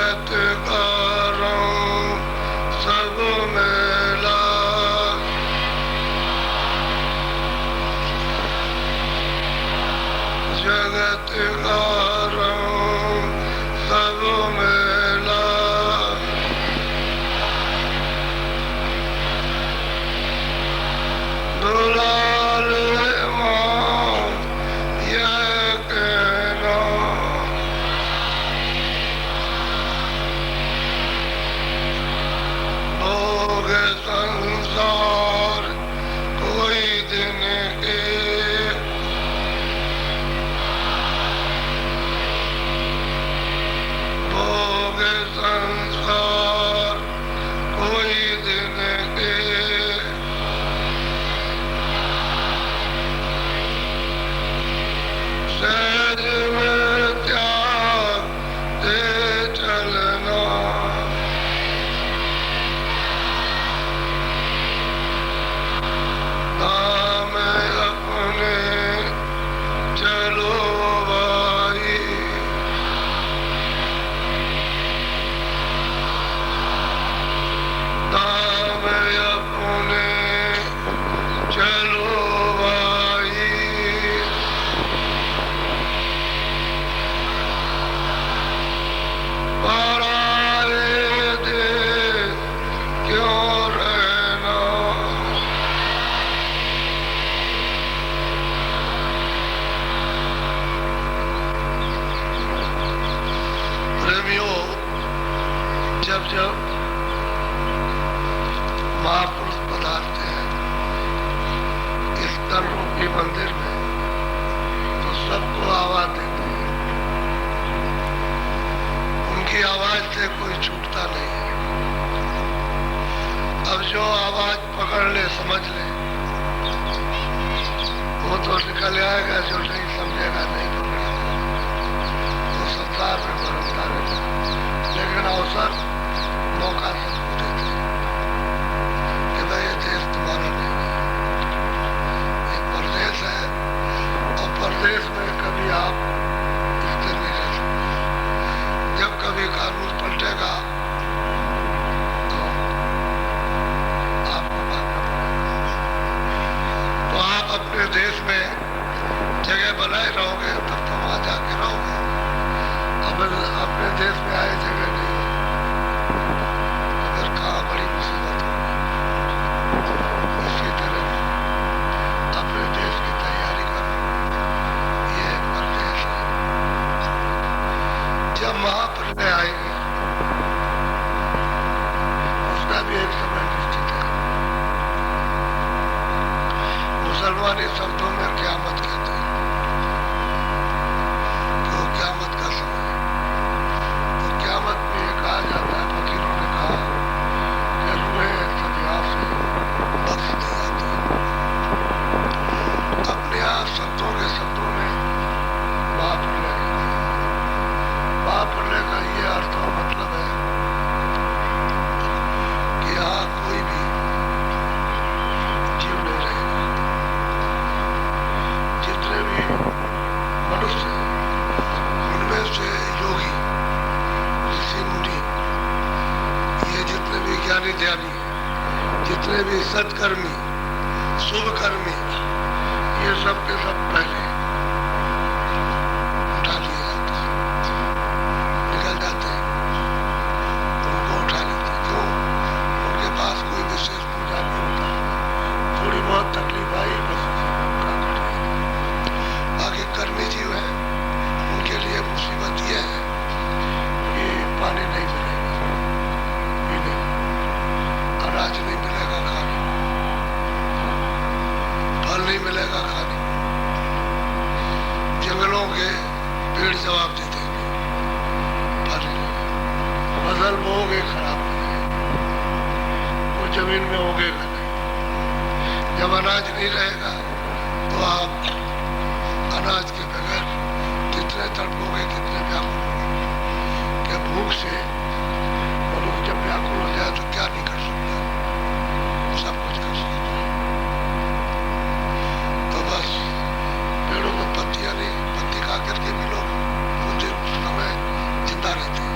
जगत कारण सब मेला, जगत कारण सब मेला, दुलाल मां यह कहना, भोग संसार कोई दिन के, भोग संसार कोई दिन के, सहज में त्याग दे चलना, धाम अपने चलो भाई, धाम अपने चलो भाई, पराए देश क्यों रहना, प्रेमियों, जब जब महापुरुष पधारते हैं इस तन रूपी मंदिर में तो सबको आवाज देते हैं, उनकी आवाज से कोई छूटता नहीं है। अब जो आवाज पकड़ ले समझ ले वो तो निकल आएगा, जो नहीं समझेगा नहीं पकड़ेगा तो संसार में बरसता रहेगा। लेकिन अवसर मौका सबको देते हैं कि भाई ये देश तुम्हारा नहीं है, ये परदेश है और परदेश में कभी आप स्थिर नहीं रह सकते। जब कभी कानून पलटेगा तो आपको भागना पड़ेगा। तो आप अपने देश में जगह बनाए रहोगे तब तो वहां जाके रहोगे। अब अपने देश में आए जगह नहीं है तो फिर कहाँ बड़ी मुसीबत होगी। इसी तरह अपने देश की तैयारी करो, ये परदेश है। जब महाप्रलय आएगी उसका भी एक समय निश्चित है। मुसलमानी शब्दों में क़यामत कहते हैं, तो क़यामत का समय है। तो क़यामत में ये कहा जाता है, फकीरों ने कहा कि रूहें सदियों से बख्श दी जाती है। अपने यहाँ संतों के शब्दों में महाप्रलय कहते हैं। महाप्रलय का ये अर्थ और मतलब है कि यहाँ कोई भी जीव नहीं रहेगा। जितने भी मनुष्य हैं, उनमें से योगी, ऋषि मुनि, ये जितने भी ज्ञानी ध्यानी हैं, जितने भी सत्कर्मी, शुभकर्मी, ये सब के सब पहले उठा लिए जाते हैं, निकल जाते हैं, उनको उठा लेते हैं। क्यों? उनके पास कोई विशेष पूजा नहीं होता, थोड़ी बहुत तकलीफ आई बस उनका कट गया। बाकी कर्मी जीव है, उनके लिए मुसीबत ये है कि पानी नहीं मिलेगा पीने को, अनाज नहीं मिलेगा खाने को, फल नहीं मिलेगा खाने को। जंगलों के पेड़ जवाब दे देंगे, फल नहीं, फसल बोओगे खराब हो जाएगी, वो जमीन में उगेगा नहीं। जब अनाज नहीं रहेगा तो आप अनाज के बगैर कितने तड़पोगे, कितने व्याकुल होगे। क्या भूख से मनुष्य जब व्याकुल हो जाए तो क्या नहीं कर सकता, सब कुछ कर सकता है। तो बस पेड़ों में पत्तियां नहीं, पत्ती खा करके भी लोग कुछ समय जिंदा रहते हैं।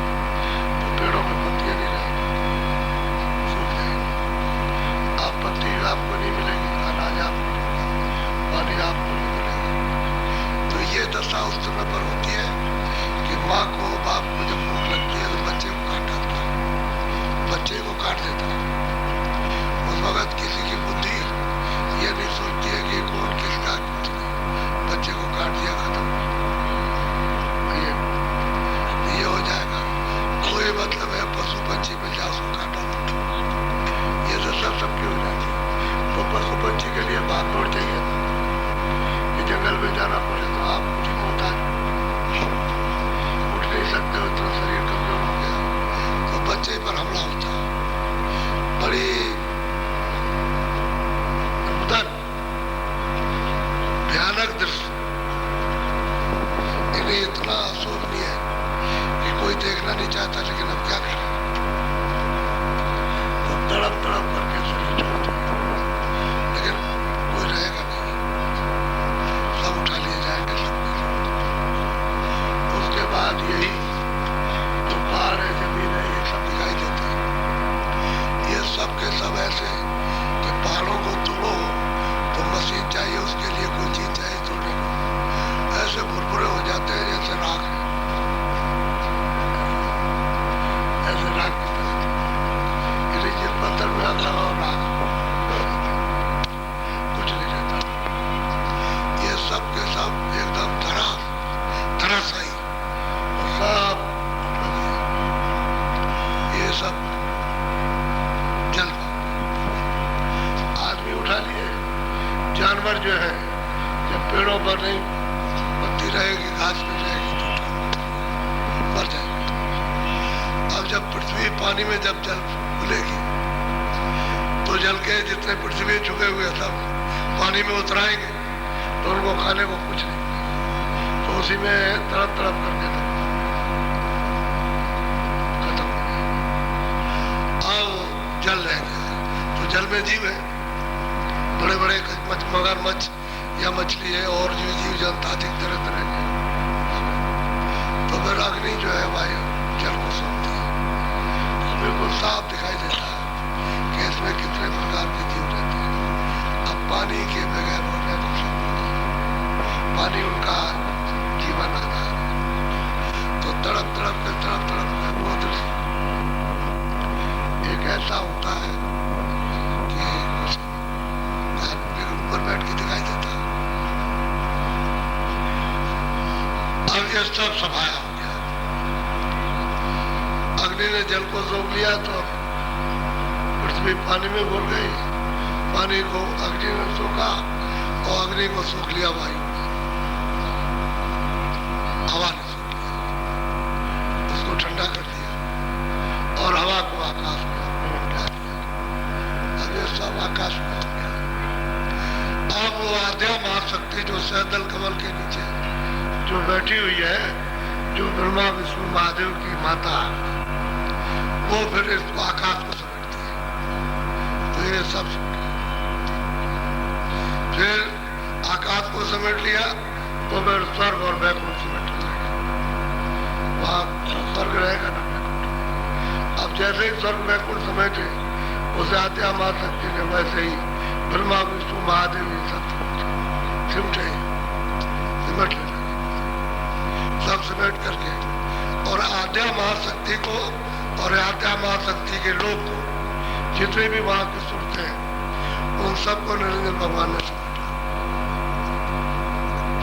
देखना नहीं चाहता, लेकिन अब क्या करें, तो तड़प तड़प करके शरीर छोड़ दिया, लेकिन कोई रहेगा नहीं, सब उठा लिए जाएंगे, सब उसके बाद यही जो पहाड़ है, जमीन है, ये सब दिखाई देते हैं। ये सब के सब ऐसे कि पहाड़ों को तोड़ो तो मशीन चाहिए, उसके लिए कोई चीज चाहिए तोड़ने को, ऐसे भुरभुरे हो जाते हैं जैसे राख है, ऐसे राख की तरह। जिस पत्थर में आग लगाओ राख, कुछ नहीं रहता। ये सब के सब एकदम धराशायी सब, ये सब जल आदमी उठा लिए। जानवर जो है जब पेड़ों पर नहीं पत्ती रहेगी, घास में जाएगी तो मर जाएगी। अब जब पृथ्वी पानी में जब जल खुलेगी तो जल के जितने पृथ्वी छुपे हुए सब पानी में उतराएंगे, तो उनको खाने को कुछ नहीं, तो उसी में तड़प तड़प करके खत्म हो गया। अब जल रह गया, तो जल में जीव है, बड़े बड़े मगरमच्छ या मछली है, और जो जीव जंतु अधिक तरह तरह के। तो फिर अग्नि जो है वायु जल को सूखती है, तो बिल्कुल साफ दिखाई देता है कि इसमें कितने प्रकार के जीव रहते हैं। अब पानी के बगैर हो रहे तो सब पानी उनका जीवन आधार है। तो तड़प तड़प के वो दृश्य एक ऐसा होता है कि ऊपर बैठ के दिखाई देता है। अब ये सब सफाया हो गया, अग्नि ने जल को सोख लिया तो पृथ्वी पानी में घुल गई, पानी को अग्नि ने सोखा और अग्नि को सोख लिया वायु, हवा ने सोख लिया, उसको ठंडा कर दिया और हवा को आकाश में उठा दिया। अब ये सब आकाश में हो गया। अब वो आद्या महाशक्ति जो सैदल कमल के नीचे जो बैठी हुई है, जो ब्रह्मा विष्णु महादेव की माता, वो फिर इस आकाश को समेटती है। तो ये सब फिर आकाश को समेट लिया तो फिर स्वर्ग और वैकुंठ समेट जाएगा, वहां स्वर्ग रहेगा ना वैकुंठ। अब जैसे ही स्वर्ग वैकुंठ समेटे, उसे आद्या महाशक्ति ने वैसे ही ब्रह्मा विष्णु महादेव ये सब सिमटे सिमट ले लगे, सब सिमट करके, और आद्या महाशक्ति को और आद्या महाशक्ति के लोग को, जितने भी वहां के सुरते हैं, उन सबको निरंजन भगवान ने समेटा,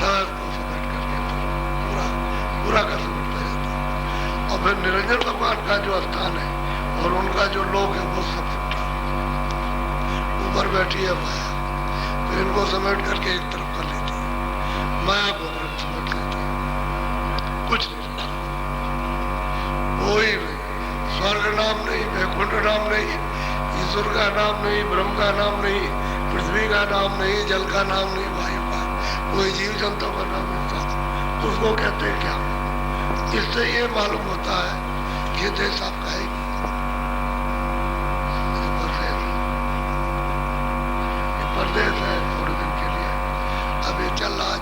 दस को समेट करके पूरा का समेटता जाता। और फिर निरंजन भगवान का जो स्थान है और उनका जो लोग है वो सब समेटा, ऊपर बैठी है माया, तो इनको समेट करके एक तरफ कर लेती है, माया को ब्रह्म समेट लेती है, कुछ नहीं रहता, कोई नहीं, स्वर्ग नाम नहीं, वैकुंठ नाम नहीं, ईश्वर का नाम नहीं, ब्रह्म का नाम नहीं, पृथ्वी का नाम नहीं, जल का नाम नहीं, वायु का, कोई जीव जंतु का नाम नहीं था। उसको कहते हैं क्या? इससे ये मालूम होता है कि देश आपका है, परदेश है थोड़े दिन के लिए, अब ये चल रहा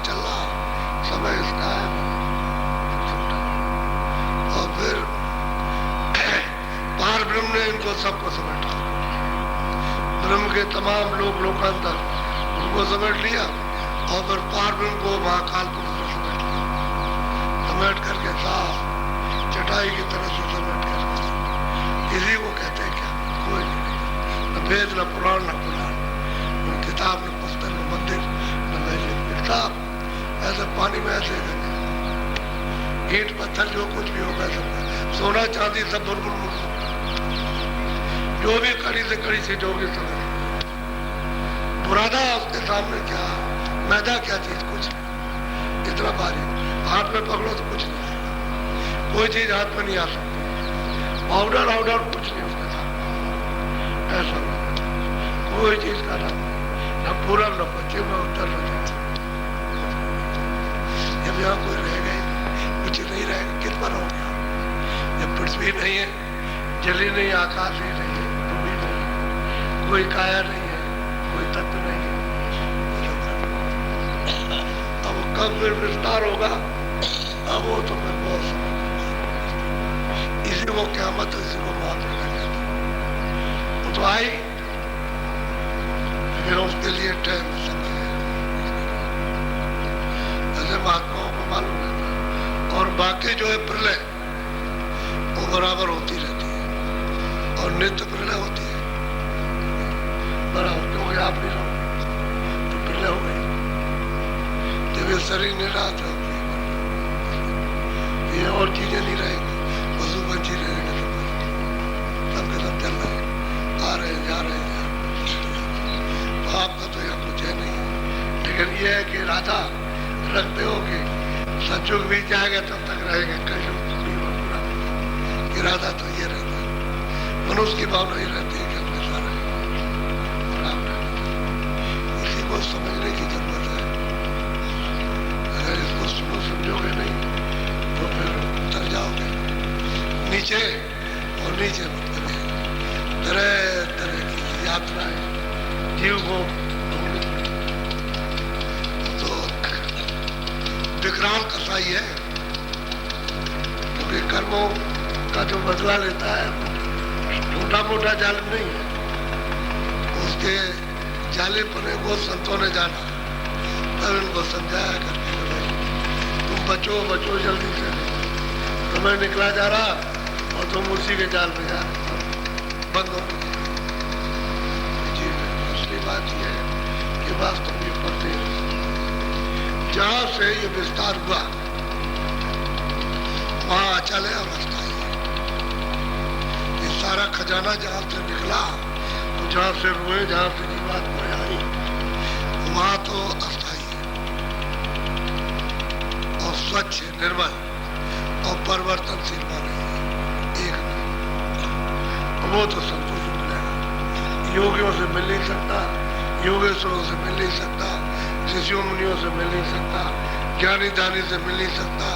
समय इसका है। और फिर पार ब्रह्म ने इनको सबको समेटा, ब्रह्म के तमाम लोग लोकांतर उनको समेट लिया, और फिर पार ब्रह्म को महाकाल को समेट लिया, समेट करके साफ चटाई की तरह से समेट कर, इसी को कहते हैं क्या? कोई नहीं, न वेद न पुराण न पुराण, न किताब न पुस्तक न मंदिर न वैसे किताब, ऐसे पानी में ऐसे ईंट पत्थर जो कुछ भी होगा सब, सोना चांदी सब बुलबुल, जो भी कड़ी से कड़ी से जो भी समझ, पुराना उसके सामने क्या, मैदा क्या चीज, कुछ इतना भारी, हाथ में पकड़ो तो कुछ नहीं आएगा, कोई चीज हाथ में नहीं आ सकती, पाउडर कुछ नहीं उसके सामने, ऐसा कोई चीज का नाम न पूरब न पश्चिम न उत्तर न दक्षिण। जब यहाँ कोई रह गए, कुछ नहीं रहेगा, कित पर हो गया, भी नहीं है, जली नहीं, आकाश ही नहीं है, भी नहीं है, कोई काया नहीं है, कोई तत्व नहीं है। अब कब फिर विस्तार होगा, अब वो तो मैं बहुत समझ, इसी को क़यामत, इसी को मौत कहते हैं। वो तो आई, लेकिन उसके लिए टाइम समय है, ऐसे महात्माओं को मालूम है। और बाकी जो है प्रलय वो बराबर होती रहती है, और नित्य प्रलय होती है बराबर, क्योंकि आप नहीं रहो तो प्रलय हो गई, जब ये शरीर नहीं रहा तो ये और चीजें नहीं रहेगी, पशु पंछी रहेंगे, सबके सब चल रहे हैं, आ रहे हैं, जा रहे हैं। आपका तो यहाँ कुछ है नहीं, लेकिन ये है कि इरादा रखते हो कि सचुग भी जाएगा तब तक रहेंगे, कहीं इरादा तो ये रहता है, मनुष्य की भावना ही रहती है कि हमेशा रहे, इसी को समझने की जरूरत है। अगर इसको समझोगे नहीं तो फिर उतर जाओगे नीचे, और नीचे मतलब तरह तरह की यात्राएं जीव को तो विकराल कसाई है, क्योंकि कर्मों का जो बदला लेता है छोटा मोटा जालिम नहीं है, उसके जालिमपने को संतों ने जाना, तब इनको समझाया करके तुम बचो बचो जल्दी से, समय निकला जा रहा और तुम उसी के जाल में जा रहे, बंद हो गए। दूसरी बात यह है कि वास्तव में पढ़ते जहां से ये विस्तार हुआ वहां अचल है, अवस्था है। ये सारा खजाना जहां से निकला, तो जहां से रुए, जहां से जीवात्मा आई, वहां तो अस्थायी है और स्वच्छ निर्मल और परिवर्तनशील माने एक नहीं, वो तो संतोष मिलेगा, योगियों से मिल नहीं सकता, योगेश्वरों से मिल नहीं सकता, ऋषियों मुनियों से मिल नहीं सकता, ज्ञानी दानी से मिल नहीं सकता,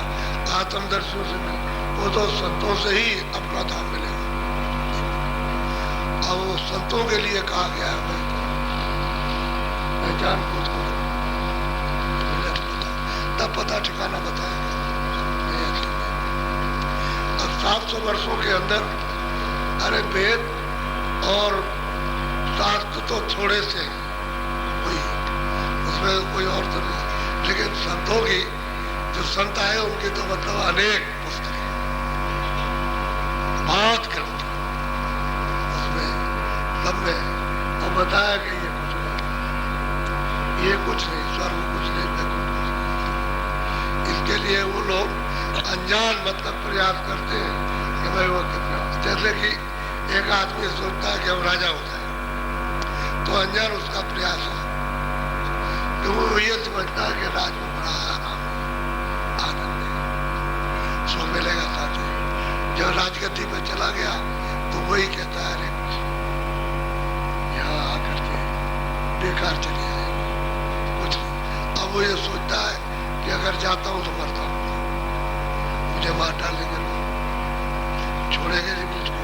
आत्मदर्शियों से मिल, वो तो संतों से ही अपना धाम मिलेगा। अब वो संतों के लिए कहा गया है पहचान खुद को, तब पता ठिकाना बताएगा। अब 700 वर्षों के अंदर अरे वेद और शास्त्र तो थोड़े से हुई, उसमें कोई और तो नहीं, लेकिन संतों की जो संत आए उनकी तो मतलब अनेक पुस्तकें, बहुत ग्रंथ उसमें सब में, और बताया कि ये कुछ नहीं, ये कुछ नहीं, स्वर्ग कुछ नहीं, मैं कुछ नहीं। इसके लिए वो लोग अनजान मतलब प्रयास करते हैं कि भाई वो कितना, जैसे कि एक आदमी सोचता है कि हम राजा हो जाए, तो अनजान उसका प्रयास है कि वो ये समझता है कि राज में बड़ा आराम है, आनंद है, सो मिलेगा साथ ही। जब राजगद्दी में चला गया तो वही कहता है अरे यहाँ आकर के बेकार चली जाए कुछ नहीं। अब वो ये सोचता है कि अगर जाता हूँ तो मरता हूँ, मुझे मार डालेंगे लोग, छोड़ेंगे नहीं मुझको,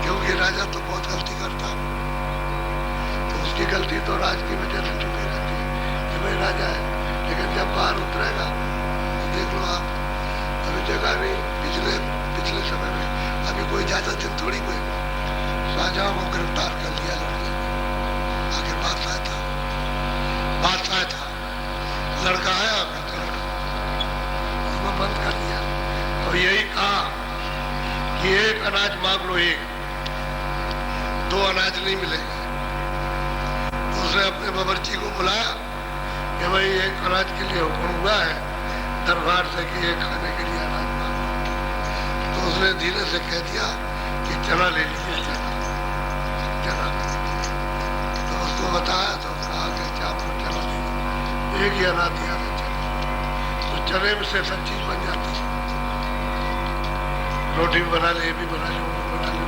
क्योंकि राजा तो बहुत गलती करता है, तो उसकी गलती तो राज की वजह से छुपी रहती है कि भाई राजा है, लेकिन जब बाहर उतरेगा देख लो आप, अभी जगह नहीं, पिछले समय में अभी कोई ज्यादा दिन थोड़ी कोई शाहजहां को गिरफ्तार कर लिया लड़के, आखिर बादशाह था, लड़का आया उसको बंद कर दिया, और यही कहा कि एक अनाज मांग लो, एक दो अनाज नहीं मिलेगा। उसने अपने बावर्ची को बुलाया कि भाई एक अनाज के लिए हुक्म हुआ है दरबार से कि एक खाने के लिए अनाज मांगो, तो उसने धीरे से कह दिया कि चना ले लीजिए, चना। तो उसको बताया तो कहा कि आपको चना दे, एक ही अनाज दिया था चना, तो चने में से सब चीज बन जाती है, रोटी भी बना ले, ये भी बना ले, वो भी बना ले,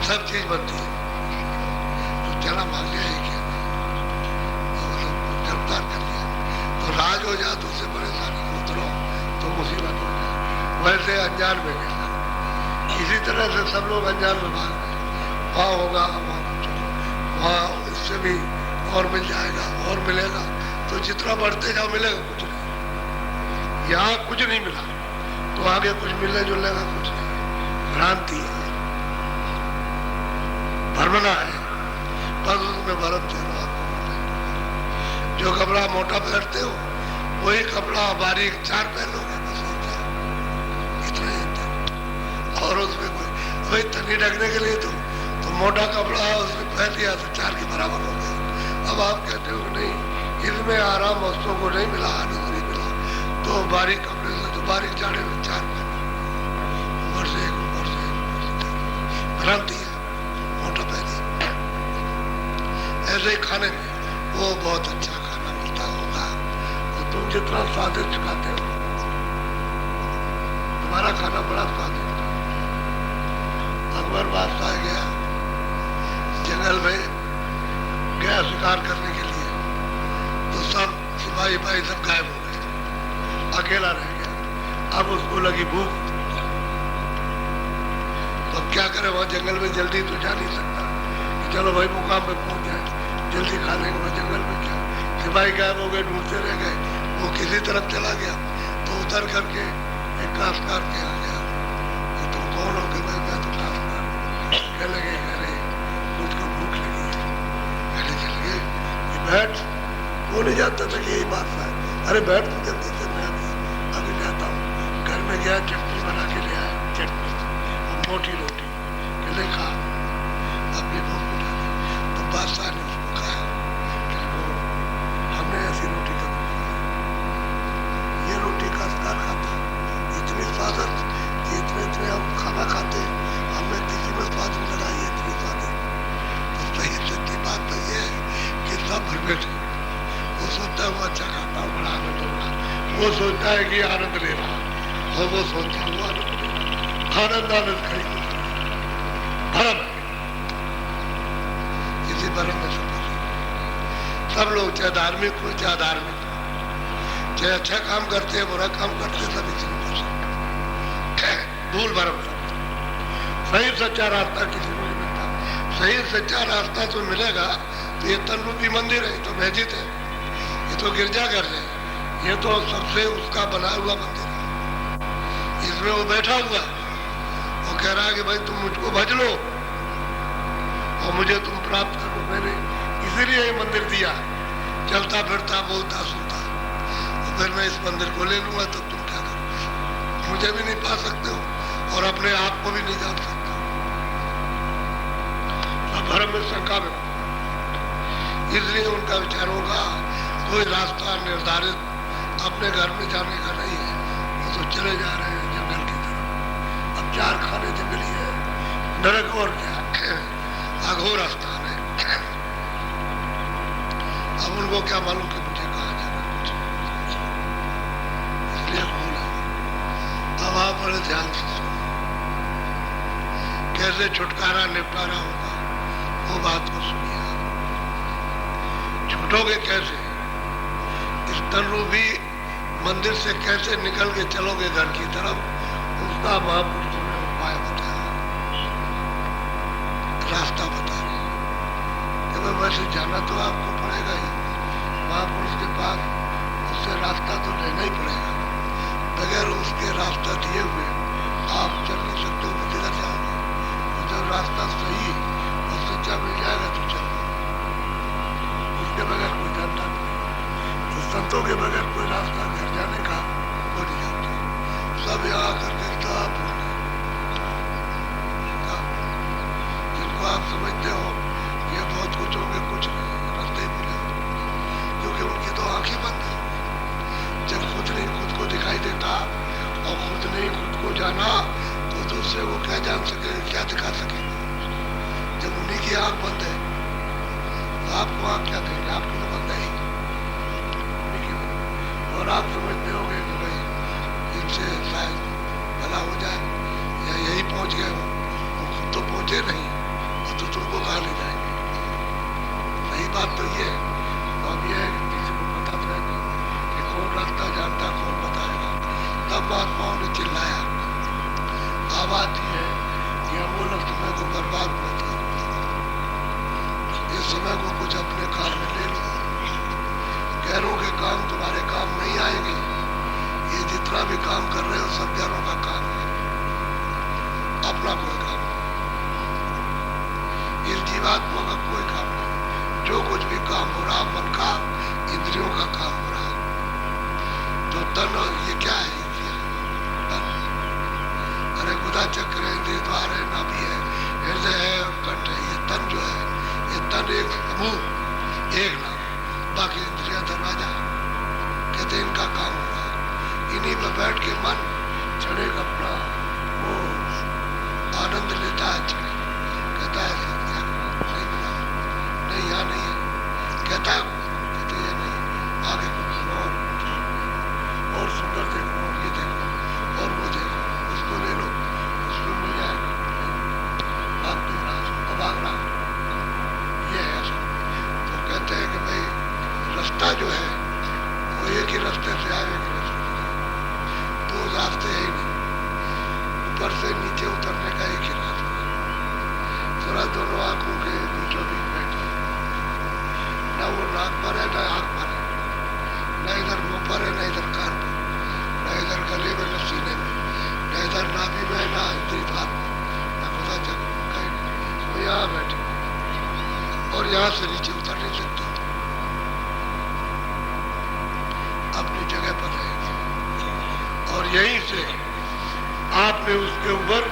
सब चीज बनती है। तो चना मांग लिया एक ही, गिरफ्तार कर लिया, तो राज हो जाए तो उससे परेशानी उतरो तो मुसीबत हो जाए, वैसे अनजान में गया, इसी तरह से सब लोग अनजान में भाग गए। वहाँ होगा, वहाँ इससे भी और मिल जाएगा और मिलेगा, तो जितना बढ़ते जाओ मिलेगा कुछ नहीं। यहाँ कुछ नहीं मिला तो आगे कुछ मिलने जुलने का कुछ नहीं, भ्रांति है, भ्रमना है, बस उसमें भरम से जो कपड़ा मोटा पहनते हो वही कपड़ा बारीक 4 पहनोगे, बस इतना ही। और उसमें कोई वही तनी ढकने के लिए तो मोटा कपड़ा उसने पहन लिया तो 4 के बराबर हो गया। अब आप कहते हो नहीं, इसमें आराम वस्तुओं को नहीं मिला, आनंद नहीं मिला, तो बारीक कपड़े से तो बारीक जाने में 4 पहनो, ऊपर से एक, ऊपर से एक, भ्रांति है, मोटा पहने। ऐसे ही खाने में वो बहुत अच्छा खाना मिलता होगा, तो तुम जितना स्वादिष्ट खाते हो, तुम्हारा खाना बड़ा स्वादिष्ट है। अकबर बादशाह गया जंगल में, गया शिकार करने के लिए, तो सब सिपाही भाई सब गायब हो गए, अकेला रह गया। अब उसको लगी भूख, तो क्या करे, वहां जंगल में जल्दी तो जा नहीं सकता कि चलो भाई मुकाम पे पहुंच जाए, जल्दी खा लेंगे। वह जंगल में क्या, सिपाही गायब हो गए, ढूंढते रह गए। वो किसी तरफ चला गया तो उतर करके एक काश्तकार के आ गया कि तुम कौन हो? कि मैं तो काश्तकार। कहने लगे अरे मुझको भूख लगी है। कहने चल गए कि बैठ, वो नहीं जानता था कि यही बात है। अरे बैठ तो जल्दी से, मैं अभी जाता हूँ। घर में गया, चटनी बना के ले आया, चटनी और मोटी रोटी, कहने खा, अपनी भूख मिटा दी। तो बादशाह ने उसको खाया, हमने ऐसी रोटी कभी नहीं खाई, ये रोटी काश्तकार खाता, इतनी स्वादिष्ट कि इतने हम खाना खाते, हमने किसी में स्वाद नहीं लगा, ये इतनी स्वादिष्ट। तो सही सच्ची बात तो ये है कि सब भरपेट है। वो सोचता है वो अच्छा खाता है, बड़ा आनंद हो रहा, वो सोचता है कि आनंद ले रहा, और वो सोचता है वो आनंद ले रहा, आनंद खरीद भरम है। इसी भरम में सब लोग, चाहे धार्मिक हो चाहे अधार्मिक हो, चाहे अच्छा काम करते हैं बुरा काम करते हैं, सब इसी में भूल भरम। सही सच्चा रास्ता किसी को नहीं मिलता। सही सच्चा रास्ता तो मिलेगा तो ये तन रूपी मंदिर है, तो मस्जिद है, ये तो गिरजाघर है, ये तो सबसे उसका बना हुआ मंदिर है। इसमें वो बैठा हुआ, वो कह रहा है कि भाई तुम मुझको भज लो और मुझे तुम प्राप्त करो। मैंने इसीलिए ये मंदिर दिया, चलता फिरता बोलता सुनता, तो फिर मैं इस मंदिर को ले लूंगा, तो तुम क्या करो? मुझे भी नहीं पा सकते हो और अपने आप को भी नहीं जान सकते। सब भरम में शंका में, इसलिए उनका विचार होगा कोई रास्ता निर्धारित अपने घर में जाने का नहीं है, वो तो चले जा रहे हैं जंगल की तरफ। अब 4 खाने जंगली है, नरक और क्या, अघोर स्थान है। अब उनको क्या मालूम कि मुझे कहाँ जाना, कुछ इसलिए भूल है। अब आप बड़े ध्यान से सुनो, कैसे छुटकारा निपटारा होगा वो बात को सुनिए। छूटोगे कैसे? इस तनरूपी मंदिर से कैसे निकल के चलोगे घर की तरफ, उसका महापुरुषों ने उपाय बताया, रास्ता बता रहे कि भाई वैसे जाना तो आपको पड़ेगा ही, महापुरुष के पास उससे रास्ता तो लेना ही पड़ेगा। बगैर उसके रास्ता दिए हुए आप चल नहीं सकते, वो किधर जाओगे? जब रास्ता सही और सच्चा मिल जाएगा तो चलो, उसके बगैर कोई जानता नहीं। तो संतों के बगैर कोई रास्ता घर जाने का वो नहीं जानते, सब यहाँ करके सब जिनको आप समझते हो ये बहुत कुछ होंगे, कुछ नहीं, रास्ते ही मिले, क्योंकि उनकी तो आंखें बंद है। जब खुद नहीं खुद को दिखाई देता और खुद नहीं खुद को जाना, तो दूसरे को क्या जान सके, क्या दिखा सके? जब उन्हीं की आंख बंद है तो आपको आंख क्या देंगे? आपकी तो बंद है ही। और आप समझते होंगे कि भाई इनसे शायद भला हो जाए या यही पहुंच गए हो, वो खुद तो पहुंचे नहीं तो तुमको कहाँ ले जाएंगे? सही बात तो ये है। तो अब ये है कि किसी को पता तो है नहीं कि कौन रास्ता जानता, कौन बताएगा। तब महात्माओं ने चिल्लाया अपना कोई काम नहीं, इस जीवात्मा का कोई काम नहीं। जो कुछ भी काम हो रहा मन का, इंद्रियों का काम हो रहा, तो तन ये क्या है? तन, अरे गुदा चक्र है, इंद्रिय द्वार है, नाभि है, हृदय है, कंठ है। ये तन जो है, ये तन एक समूह, एक नाम, बाकी इंद्रिया दरवाजा। कहते इनका काम हो रहा, इन्हीं पर बैठ के मन चढ़े अपना वो आनंद लेता है, चढ़े कहता है नहीं मिला, नहीं यहाँ नहीं है, कहता है कहते ये नहीं, आगे कुछ और सुंदर देखो, और ये देखो, और वो देखो, उसको ले लो, उसको मिल जाएगा, आप दूर रहा, भाग रहा, ये है सब। तो कहते हैं कि भाई रास्ता जो है वो एक ही रास्ते से आए, एक रास्ते से, दो रास्ते है ही नहीं, ऊपर से नीचे उतरने का एक ही रास्ता है। थोड़ा दोनों आंखों के बीचों बीच बैठे, ना वो नाक पर है, ना आंख पर है, ना इधर मुंह पर है, ना इधर कान पर, ना इधर गले में, ना सीने में, ना इधर नाभि में, ना इंद्रिय द्वार में, ना खुदा जग कहीं नहीं। वो यहाँ बैठे और यहाँ से नीचे उतर नहीं सकते, अपनी जगह पर रहेंगे। और यहीं से आपने उसके ऊपर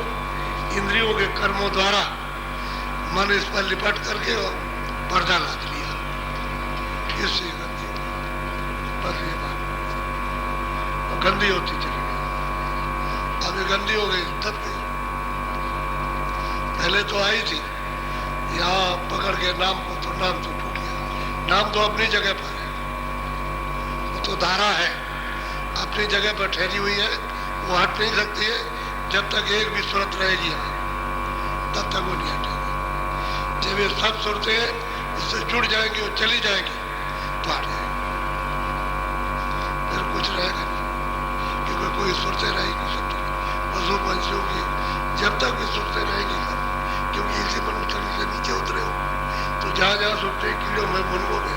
इंद्रियों के कर्मों द्वारा मन इस पर लिपट करके पर्दा लाद लिया, इससे गंदी, बस ये बात, और गंदी होती चली गई। अब ये गंदी हो गई, तब गई, पहले तो आई थी, यहाँ पकड़ के नाम को, तो नाम तो टूट गया। नाम तो अपनी जगह पर है, वो तो धारा है, अपनी जगह पर ठहरी हुई है, वो हट नहीं सकती है। जब तक एक भी सूरत रहेगी यहाँ, तब तक वो नहीं हटेगी। जब ये सब सूरतें उससे जुड़ जाएंगी और चली जाएंगी तो हट जाएगी, फिर कुछ रहेगा नहीं, क्योंकि कोई सूरतें रहेगी सब पशु पंछियों की, जब तक भी सूरतें रहेंगी सब, क्योंकि इसी मनुष्य से नीचे उतरे हो, तो जहाँ जहाँ सूरतें कीड़ों में, मुर्गों में,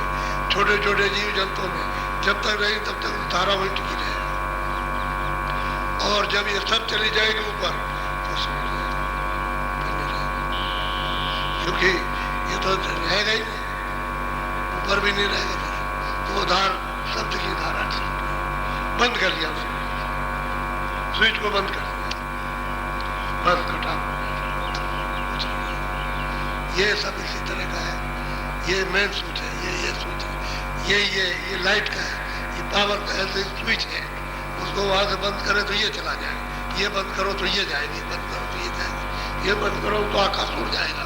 छोटे छोटे जीव जंतुओं में जब तक रहेगी तब तक धारा वही टिकी रहेगी। और जब ये सब चली जाएगी ऊपर तो फिर नहीं रहेगा, क्योंकि ये तो रहेगा ही नहीं, ऊपर भी नहीं रहेगा, तो वो धार शब्द की धारा बंद कर दिया, स्विच को बंद कर दिया, बस कटा। ये सब इसी तरह का है, ये मेन स्विच है, ये स्विच है, ये लाइट का है, ये पावर का ऐसे स्विच है, उसको वहां से बंद करे तो ये चला जाएगा, ये बंद करो तो ये जाएगी, बंद करो तो ये जाएगा, ये बंद करो तो आकाश उड़ जाएगा,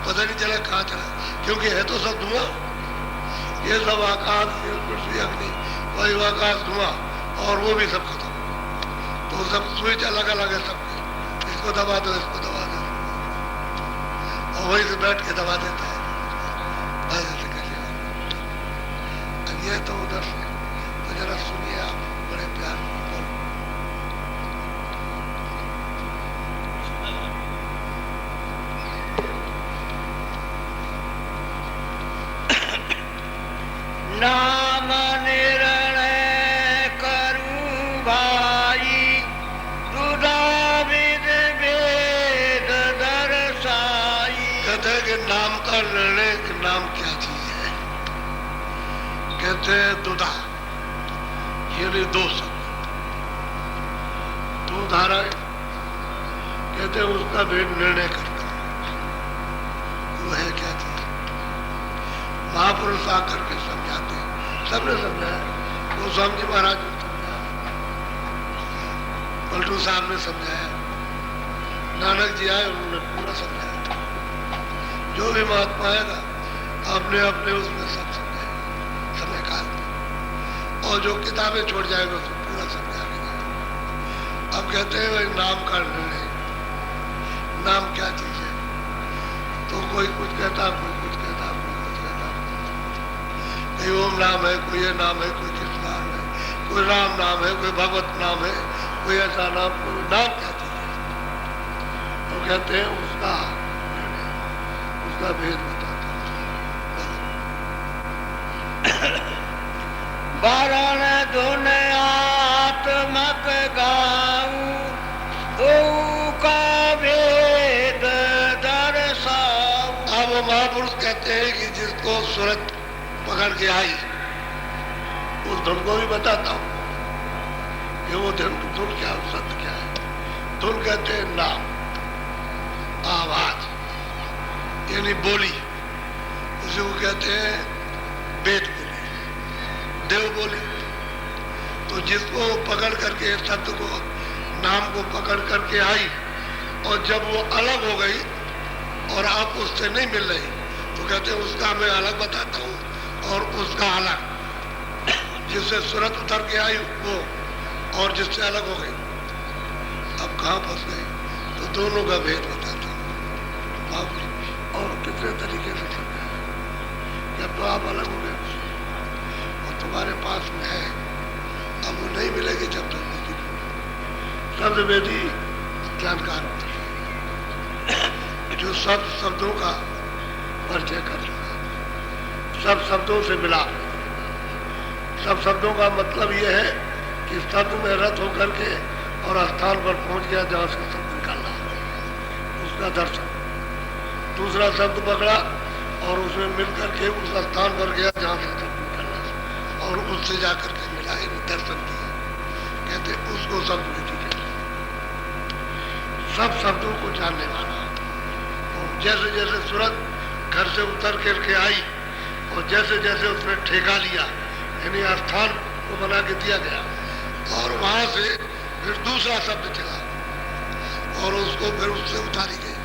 पता नहीं चला कहाँ चला, क्योंकि है तो सब धुआं, ये सब आकाश, पृथ्वी, अग्नि, वायु, आकाश, धुआं, और वो भी सब खत्म। तो सब स्विच अलग अलग है सबके, इसको दबा दो, इसको दबा दो, और वही से बैठ के दबा देता है, बस ऐसे कर लिया। अब ये तो उधर से, तो जरा सुनिए आप बड़े प्यार से, नाम निर्णय करूं भाई, दुधाविद वेद दर्शाई। कहते हैं कि नाम का निर्णय, नाम क्या चीज है? कहते हैं दुधा, ये दो शब्द, दो धाराएं, कहते हैं उसका भेद निर्णय करता वो है क्या चीज। महापुरुष आकर के समझाते हैं, सबने समझाया, गोस्वामी जी महाराज ने समझाया, पलटू साहब ने समझाया, नानक जी आए उन्होंने पूरा समझाया, जो भी महात्मा आएगा अपने अपने उसमें सब समझाएगा समय काल में, और जो किताबें छोड़ जाएगा उसको पूरा समझा देगा। अब कहते हैं भाई नाम का निर्णय, नाम क्या चीज है? तो कोई कुछ कहता, कोई कुछ कहता, कोई ओम नाम है, कोई ये नाम है, कोई कृष्ण नाम है, कोई राम नाम है, कोई भगवत नाम है, कोई ऐसा नाम, कोई नाम क्या चीज है? तो कहते हैं उसका भेद बताते हैं। वरण धुन आत्मक गाऊं, का भेद सूरत पकड़ के आई, उस धुन को भी बताता हूँ कि वो धुन क्या है, शब्द क्या है। धुन कहते हैं नाम, आवाज यानी बोली, उसी को कहते हैं वेद बोली, देव बोली। तो जिसको पकड़ करके शब्द को, नाम को पकड़ करके आई और जब वो अलग हो गई और आप उससे नहीं मिल रही, तो कहते हैं उसका मैं अलग बताता हूँ और उसका अलग। जिससे सूरत उतर के आई वो और जिससे अलग हो गई, अब कहाँ फंस गई, तो दोनों का भेद बताता हूँ। और कितने तरीके से समझा, जब तो आप अलग हो गए और तुम्हारे पास में है, अब वो नहीं मिलेगी जब तक नहीं दिखेगी। शब्द वेदी जानकार होता है, जो सब शब्दों का परिचय कर चुका, सब शब्दों से मिला। सब शब्दों का मतलब यह है कि शब्द में रत होकर के और स्थान पर पहुंच गया जहां से शब्द निकालना, उसका दर्शन। दूसरा शब्द पकड़ा और उसमें मिल करके उस स्थान पर गया जहां से शब्द निकालना, और उससे जाकर के मिला, दर्शन किया, कहते उसको शब्द वेदी कहते। सब शब्दों को जानने वाला। और जैसे जैसे सूरत घर से उतर करके आई और जैसे जैसे उसने ठेका लिया, यानी स्थान को बना के दिया गया, और वहां से फिर दूसरा शब्द चला और उसको फिर उससे उतारी गई,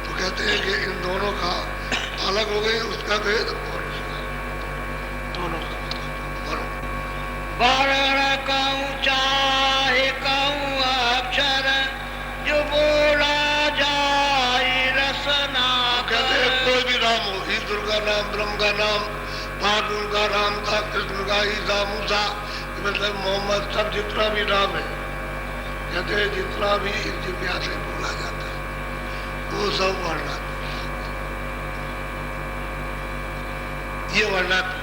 तो कहते हैं कि इन दोनों का अलग हो गई, उसका भेद और उसका, दोनों का बोलो। वर्ण कहूँ चाहे कहूँ अक्षर, जो बोला जाए रसना। कहते हैं कोई भी नाम हो, ईश्वर का नाम, ब्रह्म का नाम, फागुन का नाम था, कृष्ण का, ईसा, मूसा, मतलब मोहम्मद, सब जितना भी नाम है, कहते हैं जितना भी जिज्ञा से बोला जाता है वो सब वर्णात्मक, ये वर्णात्मक।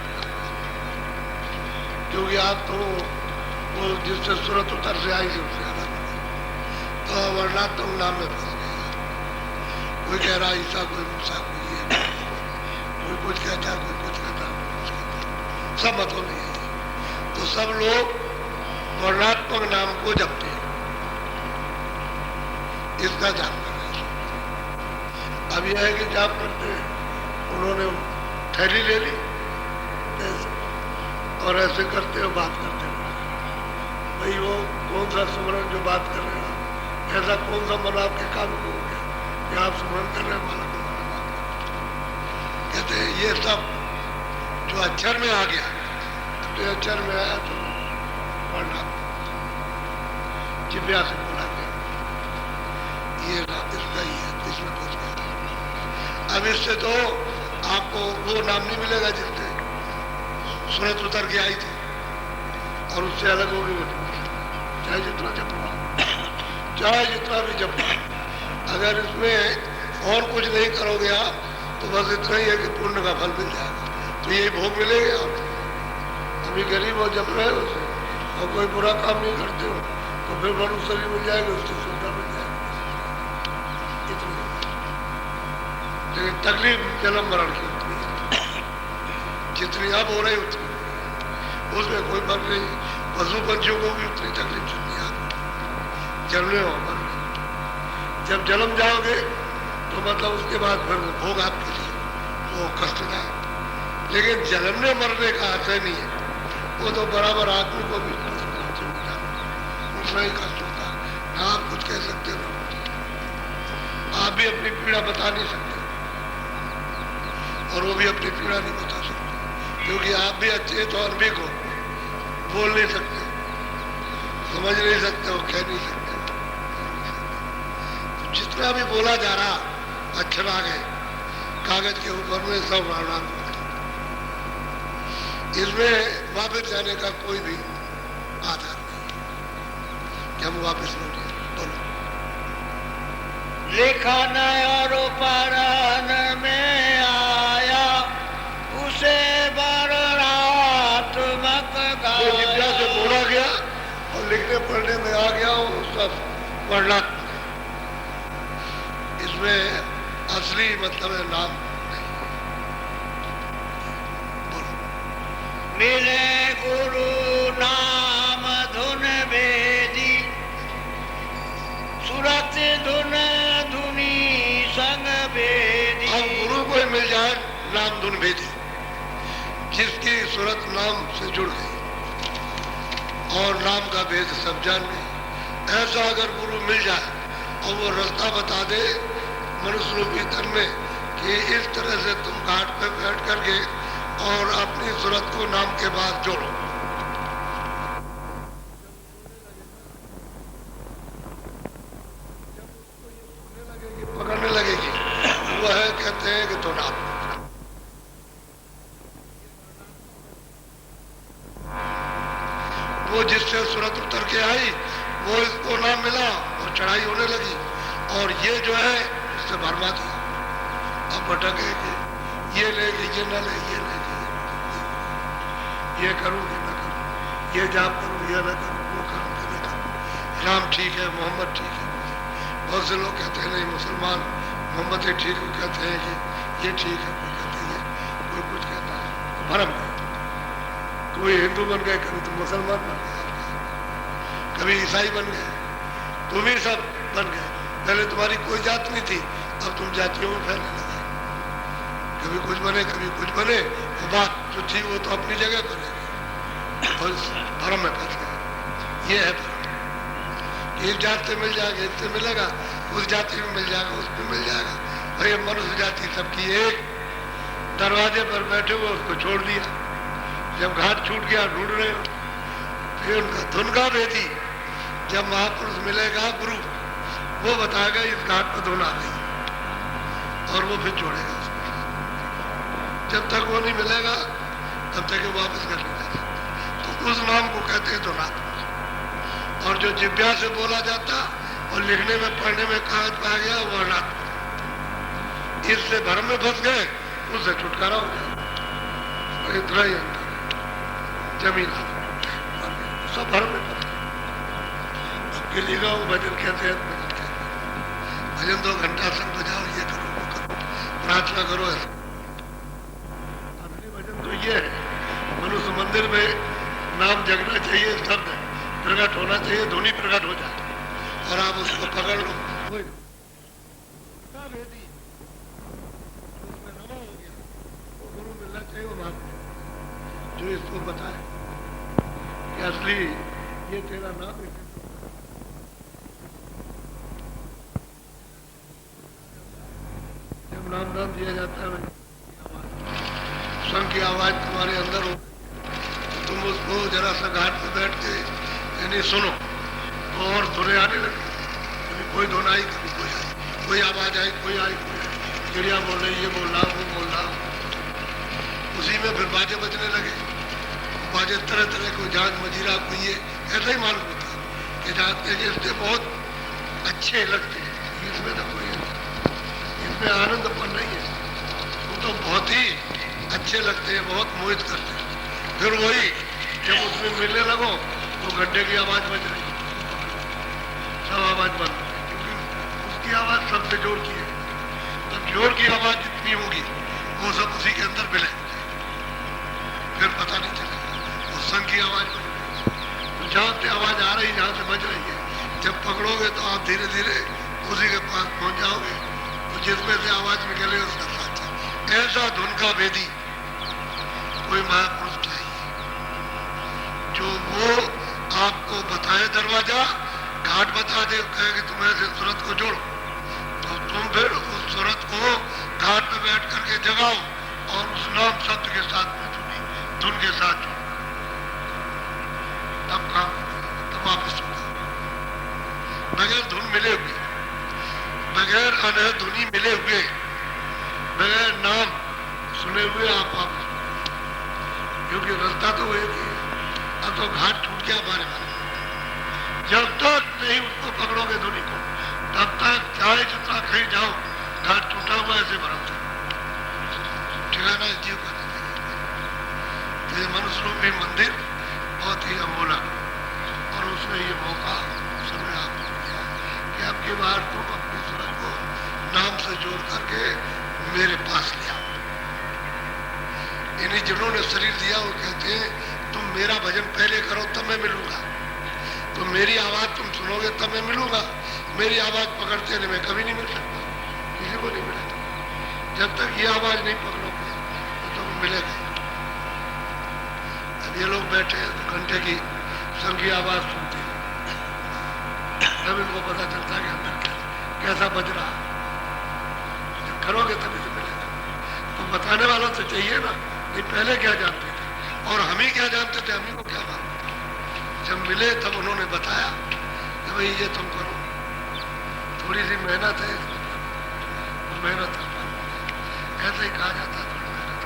क्योंकि आप तो वो जिससे सूरत उतर से आई उससे अलग हो, तो वर्णात्मक नाम में फंस गया। कोई कह रहा ईसा, कोई मूसा, कोई ये, कोई कुछ कहता, कोई कुछ कहता, सब मतों में है। तो सब लोग वर्णात्मक नाम को जपते हैं, इसका जाप करना है। अब यह है कि जाप करते हैं, उन्होंने थैली ले ली और ऐसे करते हो, बात करते हो, भाई वो कौन सा सुमरन जो बात कर रहे हो, ऐसा कौन सा मन आपके कान को हो गया कि आप सुमरन कर रहे हैं, माला को बात कहते हैं। ये सब जो अक्षर में आ गया, तो अक्षर में आया तो पढ़ना, जिव्या से बोला गया, ये नाम इसका ही है, इसमें कुछ नहीं। अब इससे तो आपको वो नाम नहीं मिलेगा जिससे सूरत उतर के आई थी और उससे अलग हो गई, चाहे जितना जपना, चाहे जितना भी जपना। अगर इसमें और कुछ नहीं करोगे आप, तो बस इतना ही है कि पुण्य का फल मिल जाएगा, तो यही भोग मिलेगा आपको। अभी गरीब हो, जप रहे हो उसे, और कोई बुरा काम नहीं करते हो, तो फिर मनुष्य शरीर मिल जाएगा, उसकी सुविधा मिल जाएगी, इतनी। लेकिन तकलीफ जन्म मरण की उतनी है, जितनी अब हो रही उतनी, उसमें कोई फर्क नहीं। पशु पंछियों को भी उतनी तकलीफ चलनी आती, जन्मने हो मरने। जब जन्म जाओगे तो मतलब उसके बाद फिर भोग आपके लिए वो कष्टदायक। लेकिन जन्मने मरने का आशय नहीं है, वो तो बराबर आदमी को भी उतना ही कष्ट होता है। ना आप कुछ कह सकते हो, आप भी अपनी पीड़ा बता नहीं सकते और वो भी अपनी पीड़ा नहीं बता सकते, क्योंकि आप भी अच्छे तो अरबी को बोल नहीं सकते, समझ नहीं सकते हो, कह नहीं सकते। तो जितना भी बोला जा रहा अक्षर आ गए कागज के ऊपर में, सब वर्णात्मक। इसमें वापस जाने का कोई भी आधार नहीं कि हम वापस लौटे। बोलो। लेखन और पढ़न में आया उसे वर्णात्मक जो जिज्ञा से बोला गया और लिखने पढ़ने में आ गया, वो सब वर्णात्मक। इसमें असली मतलब है नाम नहीं। मिले गुरु नाम धुन भेदी सुरत धुन धुनी संग भेदी। अब गुरु को मिल जाए नाम धुन भेदी, जिसकी सूरत नाम से जुड़ गई और नाम का भेद सब जान गए। ऐसा अगर गुरु मिल जाए और वो रास्ता बता दे मनुष्य रूपी तन में कि इस तरह से तुम घाट पे बैठ करके और अपनी सूरत को नाम के बाद जोड़ो। पकड़ने लगेगी वो है, कहते हैं कि तो नाम। वो जिससे सूरत उतर के आई वो इसको नाम मिला और चढ़ाई होने लगी और ये जो है इससे भरमा दिया। अब भटकेगी, ये लेगी, ये न ले, ये लेगी, ये करूँ कि न करूँ, ये जाप करूँ ये न करूँ, वो करूँ कि न करूँ। राम ठीक है, मोहम्मद ठीक है। बहुत से लोग कहते हैं नहीं मुसलमान मोहम्मद ही ठीक, कहते हैं कि ये ठीक है, कोई कहते हैं कोई कुछ कहता है। भरम है, कोई हिंदू बन गए, कभी तो मुसलमान बन गए, कभी ईसाई बन गए, तुम ही सब बन गए। पहले तुम्हारी कोई जात नहीं थी, अब तुम जातियों में फैलने लगे। कभी कुछ बने कभी कुछ बने, वो बात जो थी वो तो अपनी जगह पर है और भरम में फंस गए। ये है भरम। इस जात से मिल जाएगा, इससे मिलेगा, उस जाति में मिल जाएगा, उसमें मिल जाएगा। भाई मनुष्य जाति सबकी एक। दरवाजे पर बैठे हुए उसको छोड़ दिया, जब घाट छूट गया ढूंढ रहे हो। फिर उनका धुन का भेदी, जब महापुरुष मिलेगा गुरु वो बताएगा इस घाट पर धुन आ गई और वो फिर छोड़ेगा उसको। जब तक वो नहीं मिलेगा तब तक वो वापस कर लेगा। तो उस नाम को कहते हैं धुनात्मक। और जो जिब्या से बोला जाता और लिखने में पढ़ने में कागज पाया गया वो अनात्मक। इससे भरम में फंस गए, उससे छुटकारा हो जाए। इतना ही अंतर है। जमीन सब भरम में फंस गए। के लिए गाओ भजन कहते हैं, भजन 2 घंटा सब बजाओ, ये करो वो करो, प्रार्थना करो। असली भजन तो ये है, मनुष्य मंदिर में नाम जगना चाहिए, शब्द प्रकट होना चाहिए, ध्वनि प्रकट हो जाए और आप उसको पकड़ लो। उसमें रमा हो गया, वो गुरु मिलना चाहिए वो बात जो इसको बताए कि असली ये तेरा नाम है। नाम नाम दिया जाता है, संघ की आवाज तुम्हारे अंदर हो, तुम उसको जरा सा घाट पे बैठ के यानी सुनो और धुने आने लगे। कभी कोई धुन आई, कभी कोई आई, कोई आवाज आई, कोई आई, चिड़िया बोल रही, ये बोल रहा, वो बोल रहा। उसी में फिर बाजे बजने लगे। बाजे तरह तरह को जान मजीरा को ये ऐसा ही मालूम होता कि जाते इससे बहुत अच्छे लगते हैं। इसमें तो कोई इसमें आनंदपन नहीं है, वो तो बहुत ही अच्छे लगते हैं, बहुत मोहित करते हैं। फिर वही जब उसमें मिलने लगो तो घंटे की आवाज बज रही, सब आवाज बंद, क्योंकि उसकी आवाज सबसे जोर की है। तब जोर की आवाज जितनी होगी वो सब उसी के अंदर मिले, फिर पता नहीं चलेगा। और संघ की आवाज बज रही, तो जहाँ से आवाज आ रही, जहाँ से बज रही है, जब पकड़ोगे तो आप धीरे धीरे उसी के पास पहुंच जाओगे, तो जिसमें से आवाज निकले उसका साथ। ऐसा धुन का भेदी कोई महापुरुष चाहिए जो वो आपको बताए दरवाजा, घाट बता दे, कहे कि तुम ऐसे सूरत को जोड़ो, तो तुम फिर उस सूरत को घाट पे बैठ करके जगाओ और उस नाम शब्द के साथ में धुन के साथ जोड़ो, तब काम तब वापस होगा। बगैर धुन मिले हुए, बगैर अनहद धुनी मिले हुए, बगैर नाम सुने हुए आप वापस, क्योंकि रास्ता तो एक ही है। अब तो घाट छूट गया हमारे पास। जब तक नहीं उसको पकड़ोगे धुनी को, तब तक चाहे जितना कहीं जाओ, घाट छूटा हुआ ऐसे भरम ठिकाना जीव का नहीं। मनुष्य रूपी मंदिर बहुत ही अमूलक, और उसने ये मौका समय आपको दिया कि अब की बार तुम अपनी सूरत को नाम से जोड़ करके मेरे पास ले आओ। इन यानी जिन्होंने शरीर दिया वो कहते हैं तुम मेरा भजन पहले करो तब मैं मिलूंगा, तो मेरी आवाज तुम सुनोगे तब मैं मिलूंगा। मेरी आवाज पकड़ते नहीं मैं कभी नहीं मिल सकता, किसी को नहीं मिलेगा। जब तक ये आवाज नहीं पकड़ोगे तो तुम मिलेगा। अब ये लोग बैठे हैं तो घंटे की संघी आवाज सुनते हैं, तब इनको पता चलता है कि अंदर कैसा बज रहा है। जब करोगे तभी तो मिलेगा। तो बताने वाला तो चाहिए ना, नहीं पहले क्या जानते थे और हम ही क्या जानते थे, हम ही को क्या मालूम। जब मिले तब उन्होंने बताया कि भाई ये तुम करो, थोड़ी सी मेहनत है, मेहनत ऐसे ही कहा जाता है, थोड़ी मेहनत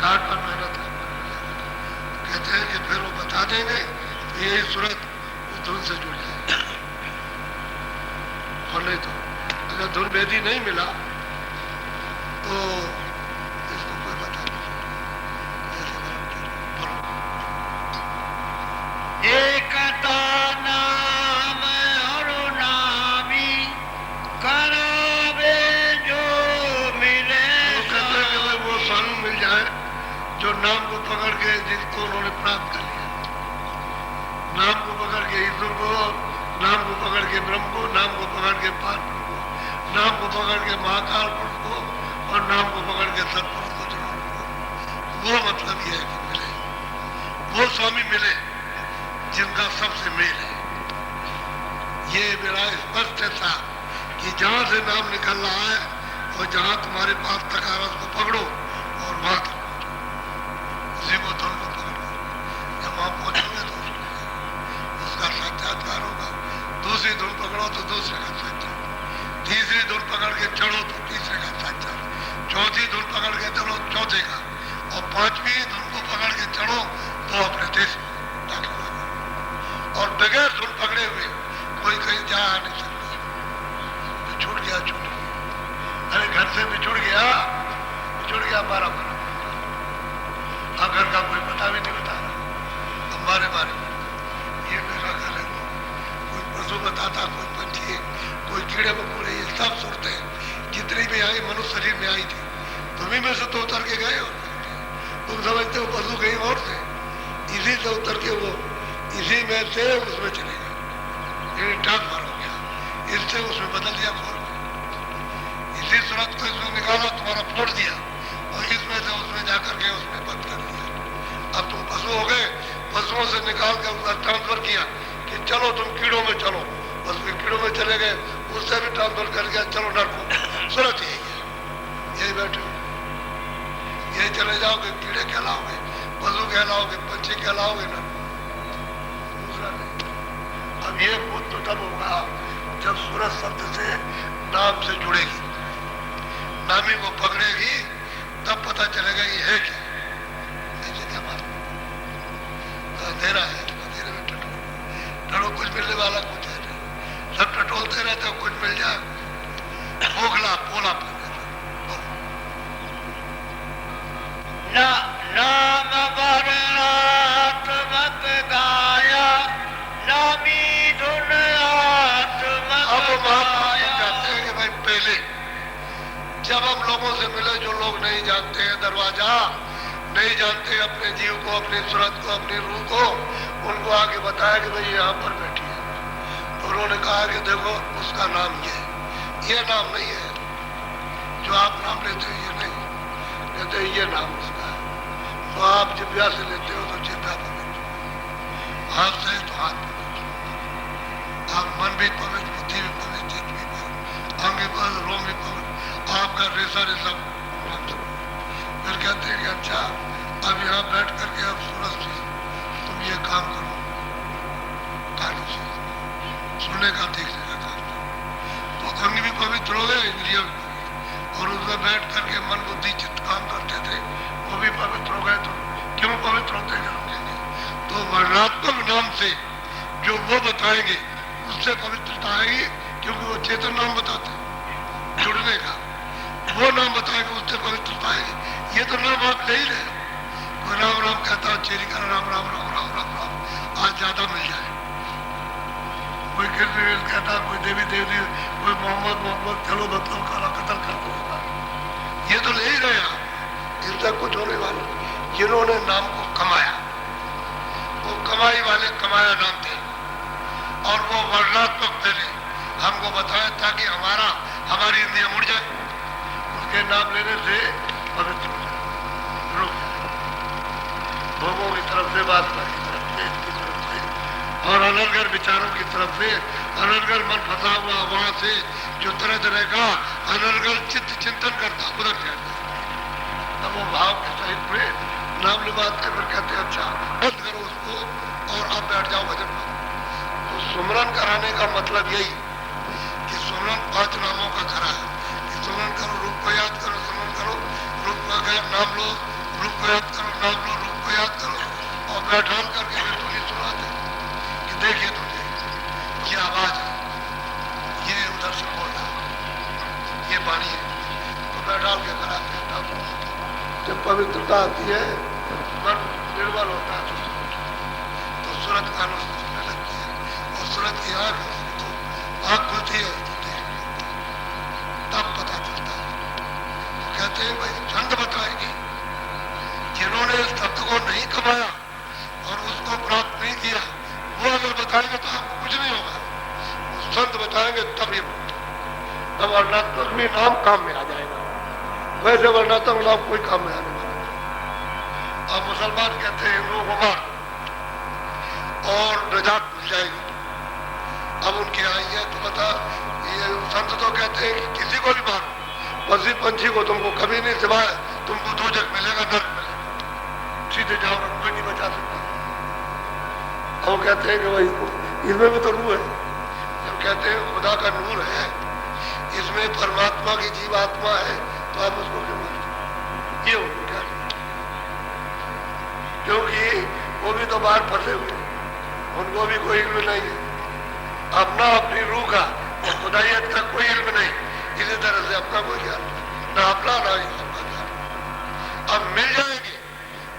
काट पर मेहनत है। कहते हैं कि फिर वो बता देंगे तो यही सूरत उस धुन से जुड़ जाए। और नहीं तो अगर धुन भेदी नहीं मिला तो इसको कोई बता नहीं। एकता नाम और नामी करावे जो मिले। वो कहते हैं कि भाई वो स्वामी मिल जाए जो नाम को पकड़ के जिसको उन्होंने प्राप्त कर लिया, नाम को पकड़ के ईश्वर को, नाम को पकड़ के ब्रह्म को, नाम को पकड़ के पार को, नाम को पकड़ के महाकाल पुरुष को और नाम को पकड़ के सत्पुरुष को जरूर को। वो मतलब ये है कि मिले, वो स्वामी मिले जिनका सबसे मेल है। ये मेरा स्पष्ट था कि जहां से नाम निकल रहा है और जहां तुम्हारे पास तक आ रहा उसको पकड़ो और वहां तक उसी को धुन को पकड़ो। जब वहां पहुंचोगे तो उसका साक्षात्कार होगा। दूसरी धुन पकड़ो तो दूसरे का साक्षात्कार, तीसरी धुन पकड़ के चढ़ो तो तीसरे का साक्षात्कार, चौथी धुन पकड़ के चढ़ो चौथे का, और पांचवी धुन को पकड़ के चढ़ो तो अपने देश दाखिल होगा। और बगैर धुन पकड़े हुए कोई कहीं जा नहीं सकता। तो छूट गया, छूट गया। अरे घर से बिछुड़ गया बारह बारह, अब घर का कोई पता भी नहीं बता रहा हमारे बारे में। ये मेरा घर है, कोई पशु बताता, कोई पंछी, कोई कीड़े मकोड़े, ये सब सूरतें जितनी भी आई मनुष्य शरीर में आई थी, तुम्ही में से तो उतर के गए हो। तुम समझते हो पशु कहीं और थे, इसी से उतर के वो इसी में से उसमें चले गए। ट्रांसफर हो गया, इससे उसमें बदल दिया, खोल इसी सूरत को इसमें निकाला, तुम्हारा फोड़ दिया और इसमें से उसमें जाकर के उसमें बंद कर दिया। अब तुम पशु हो गए, पशुओं से निकाल कर उसका ट्रांसफर किया कि चलो तुम कीड़ों में चलो, बस वे कीड़ों में चले गए, उससे भी ट्रांसफर कर दिया चलो नर को। सूरत यही है, यही बैठे यही चले जाओगे, कीड़े कहलाओगे, पशु कहलाओगे, पंछी कहलाओगे ना, दूसरा नहीं। अब ये बोध तो तब होगा जब सूरत शब्द से नाम से जुड़ेगी, नामी को पकड़ेगी, तब पता चलेगा ये है क्या। ऐसे क्या बात, अंधेरा है, अंधेरे में टटो कुछ मिलने वाला कुछ है नहीं, सब टटोलते रहते हो, कुछ मिल जाए, पोखला पोला पर नाम वर्णात्मक गाया, नामी धुन आत्मक गाया। कहते हैं कि भाई पहले जब हम लोगों से मिले जो लोग नहीं जानते हैं दरवाजा, नहीं जानते अपने जीव को, अपनी सूरत को, अपनी रूह को, उनको आगे बताया कि भाई यहाँ पर बैठी है। तो उन्होंने कहा कि देखो उसका नाम ये नाम नहीं है जो आप नाम लेते हो, ये नहीं कहते, ये नाम उसका है। तो आप जिब्या से लेते हो तो जिब्या पवित्र, हाथ से तो हाथ पवित्र, आप मन भी पवित्र, बुद्धि भी पवित्र, चित्त भी पवित्र, अंग भी पवित्र, रोम भी पवित्र, आपका रेसा रेसा। फिर कहते हैं कि अच्छा अब यहाँ बैठ करके अब सूरज से तुम ये काम करो, कानों से सुनने का, देखने का काम करो, तो अंग भी पवित्र हो गए, इंद्रिया भी पवित्र, और उसमें बैठ करके मन बुद्धि चित्त काम करते थे, वो भी पवित्र हो गए। तो क्यों पवित्र होते करेंगे? तो वर्णात्मक नाम से जो वो बताएंगे उससे पवित्रता आएगी, क्योंकि वो चेतन नाम बताते हैं जुड़ने का, वो नाम बताएंगे उससे पवित्रता आएगी। ये तो नाम आप ले ही रहे, कोई राम राम कहता है, चेरी का राम राम राम राम राम राम, आज ज्यादा मिल जाए, कोई कृष्ण कहता, कोई देवी देवी, कोई मोहम्मद मोहम्मद, चलो बताओ काला कतल कर दो, ये तो ले ही रहे आप, इनसे कुछ होने वाला, जिन्होंने नाम को कमाया, वो कमाई वाले कमाया नाम थे, और वो वर्णात्मक पहले हमको बताया ताकि हमारी इंद्रियां मुड़ जाए, उसके नाम लेने से पवित्र हो जाए, रुक जाए, भोगों की तरफ से, वासना की तरफ से, इसकी तरफ से, और अनर्गल विचारों की तरफ से, अनर्गल मन फंसा हुआ वहां से जो तरह तरह का अनर्गल चित्त चिंतन करता उधर जाता, तब वो भाव के सहित में नाम निभाते, फिर कहते अच्छा बंद करो उसको और अब बैठ जाओ भजन करो। तो सुमरन कराने का मतलब यही कि सुमरन 5 नामों का करा है कि सुमरन करो, रूप को याद करो, सुमरन करो, रूप को याद, नाम लो, रूप को याद करो, नाम लो, रूप को याद करो, और बैठान करके फिर तुम्हें सुनाते कि देखिए तुझे ये आवाज है, ये उधर से बोल रहा है, ये पानी है, तो बैठान के कराते हैं। तब जब पवित्रता आती है, मन निर्बल होता है, तो सूरत कानों से सुनने लगती है, और सूरत की आँख खुलती है, तब पता चलता है। तो कहते हैं भाई संत बताएंगे, जिन्होंने इस तत्व को नहीं कमाया और उसको प्राप्त नहीं किया, वो अगर बताएंगे तो आपको कुछ नहीं होगा, संत बताएंगे तब ये, तब वर्णात्मक भी नाम काम में आ जाएगा, वैसे वर्णात्मक नाम कोई काम में आने वाला। अब मुसलमान कहते हैं हिंदुओं को मार और नजात मिल जाएगी, अब उनकी आई है तो बता, ये संत तो कहते हैं कि किसी को भी मारो, पक्षी पंछी को तुमको कभी नहीं सिवाय तुमको दोजख मिलेगा, नर्क मिलेगा, सीधे जाओ, कोई नहीं बचा सकता। और कहते हैं कि भाई इसमें भी तो रूह है, जब कहते हैं खुदा का नूर है, इसमें परमात्मा की जीवात्मा है, तो आप उसको क्यों मारते? ये उनको क्या, क्योंकि वो भी तो बाहर फंसे हुए, उनको भी कोई इल्म नहीं है, अपना अपनी रूह का और खुदाइयत का कोई इल्म नहीं, इसी तरह से अपना कोई ज्ञान ना अपना ना अपना ज्ञान। अब मिल जाएंगे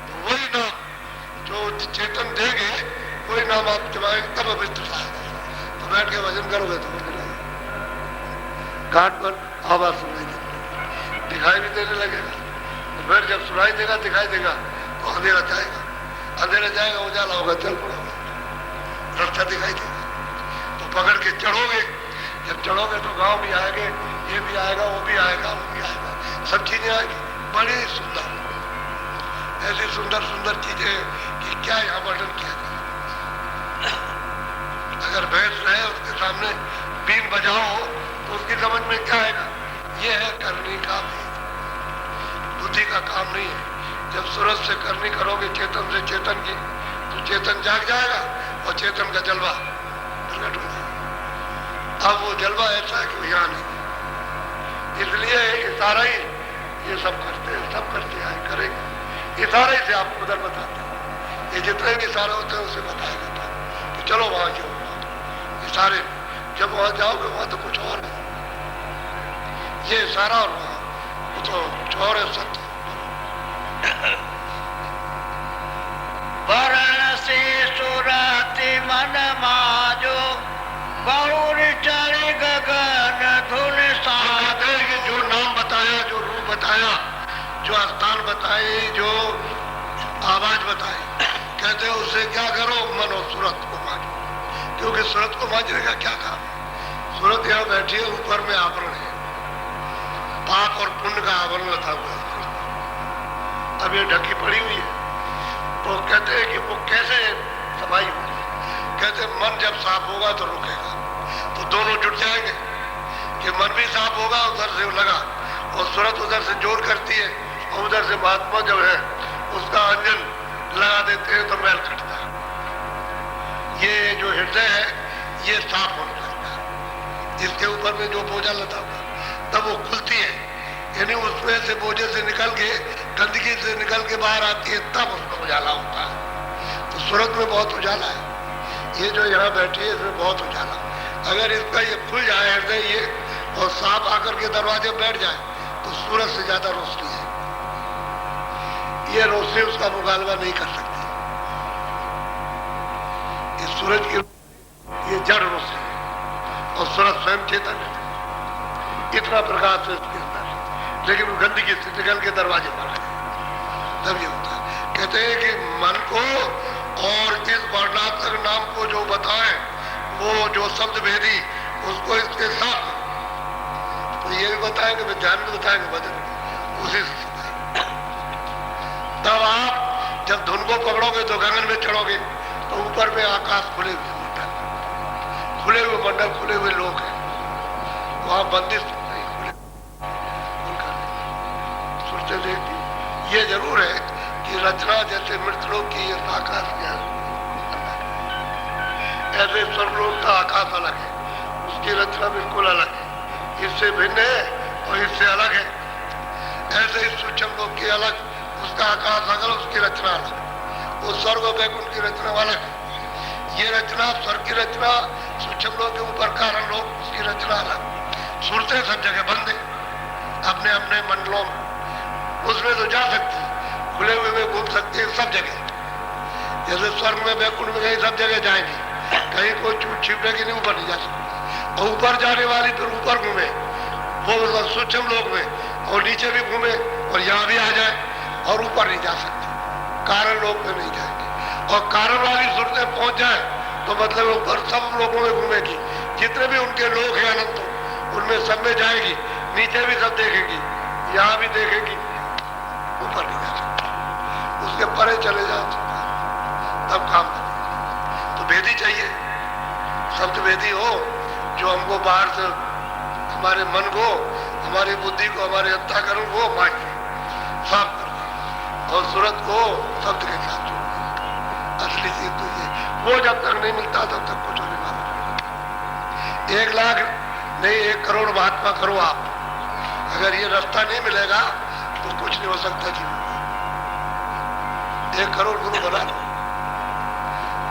तो वही नाम जो चेतन देंगे, वही नाम आप जमाएंगे, तब पवित्रता आएगा। तो बैठ के भजन करोगे तो घाट पर आवाज सुनाई देगी, दिखाई भी देने लगेगा, तो फिर जब सुनाई देगा, दिखाई देगा, तो अंधेरा जाएगा, अंधेरा जाएगा, उजाला होगा, चल पड़ोगे, रास्ता दिखाई देगा, तो पकड़ के चढ़ोगे, जब चढ़ोगे तो गांव भी आएंगे, ये भी आएगा, वो भी आएगा, वो भी आएगा, सब चीजें आएगी, बड़ी सुंदर, ऐसी सुंदर सुंदर चीजें कि क्या यहाँ वर्णन किया जाए। अगर भैंस रहे उसके सामने बीन बजाओ तो उसकी समझ में क्या आएगा, ये है करनी का भी, बुद्धि का काम नहीं है। जब सूरज से करनी करोगे, चेतन से चेतन की, तो चेतन जाग जाएगा और चेतन का जलवा प्रकट हो जाएगा। अब वो जलवा ऐसा है कि वो यहाँ नहीं, इसलिए इशारा ही ये सब करते हैं, सब करते आए करेंगे, इशारे से आपको उधर बताते हैं, ये जितने भी इशारे होते हैं उसे बताया जाता है कि चलो वहां जाओ, इशारे, जब वहां जाओगे वहां तो कुछ और है, ये इशारा और वहां तो कुछ और है, सत्य। वरण से सुरति मन माजो, गौर चढ़ गगन धुन साधे। जो नाम बताया, जो रूप बताया, जो स्थान बताए, जो आवाज बताए, कहते हैं उससे क्या करो, मन और सूरत को मांझो, क्योंकि सूरत को मांझने का क्या काम है, सूरत यहाँ बैठी है, ऊपर में आवरण है, पाप और पुण्य का आवरण लगा हुआ है, अब ये ढकी पड़ी हुई है। तो कहते हैं कि वो कैसे सफाई होगी, कहते मन जब साफ होगा तो रुकेगा, तो दोनों जुट जाएंगे कि मन भी साफ होगा, उधर से लगा, और सूरत उधर से जोर करती है, और उधर से महात्मा जब है उसका अंजन लगा देते हैं तो मैल कटता है। ये जो हृदय है ये साफ होने लगता है, इसके ऊपर में जो बोझा लगा हुआ तब वो खुलती है, यानी उसमें से बोझे से निकल के, गंदगी से निकल के बाहर आती है, तब उसका उजाला होता है। तो सूरत में बहुत उजाला है, ये जो यहाँ बैठी है इसमें बहुत उजाला, अगर इसका ये खुल जाए हृदय ये और साफ आकर के दरवाजे बैठ जाए तो सूरज से ज्यादा रोशनी है, ये रोशनी उसका मुकाबला नहीं कर सकती। इस सूरज की ये जड़ रोशनी है और सूरज स्वयं चेतन है, इतना प्रकाश है इसके अंदर, लेकिन वो गंदगी से निकल के दरवाजे पर आए, तब ये होता है। कहते हैं कि मन को और इस वर्णात्मक नाम को जो बताएं, वो जो शब्द भेदी उसको इसके साथ तो ये भी बताएंगे, विज्ञान भी बताएंगे, बदल उसी से तब आप जब धुन को पकड़ोगे तो गगन में चढ़ोगे तो ऊपर में आकाश खुले हुए मंडल, खुले हुए लोग हैं, वहां बंदिश नहीं, खुले सुनते देखती। ये जरूर है कि रचना जैसे मृतलोक की ये आकाश क्या ऐसे स्वर्गलोक का आकाश अलग है, उसकी रचना बिल्कुल अलग है, इससे भिन्न है और इससे अलग है। ऐसे ही सूक्ष्म लोक की अलग, उसका आकाश अलग, उसकी रचना अलग, वो स्वर्ग और वैकुंठ की रचना अलग है। ये रचना स्वर्ग की रचना, सूक्ष्म लोक के ऊपर कारण लोक, उसकी रचना अलग। सुरतें सब जगह बंद है अपने अपने मंडलों में, उसमें तो जा सकती, खुले हुए में घूम सकती है सब जगह। जैसे स्वर्ग में वैकुंठ में कहीं सब जगह जाएंगे, कहीं कोई छूट छिपड़ेगी नहीं, ऊपर नहीं जा सकती। और ऊपर जाने वाली फिर ऊपर घूमे, वो सूक्ष्म लोक में, और नीचे भी घूमे और यहाँ भी आ जाए और ऊपर नहीं जा सकते, कारण लोक में नहीं जाएंगे। और कारण वाली सुरतें पहुंच जाए तो मतलब ऊपर सब लोगों में घूमेगी, जितने भी उनके लोग हैं अनंतों, उनमें सब में जाएगी, नीचे भी सब देखेगी, यहाँ भी देखेगी, ऊपर नहीं जा सकती। उसके परे चले जाओ तब काम बनेगा। तो भेदी चाहिए, शब्द भेदी हो जो हमको बाहर से हमारे मन को, हमारी बुद्धि को, हमारे अंतःकरण को मार साफ कर दे और सूरत को शब्द के साथ जोड़ दे। असली चीज तो ये, वो जब तक नहीं मिलता तब तक कुछ नहीं मालूम। 1 लाख नहीं 1 करोड़ महात्मा करो आप, अगर ये रास्ता नहीं मिलेगा तो कुछ नहीं हो सकता जीवन में। 1 करोड़ गुरु बना दो,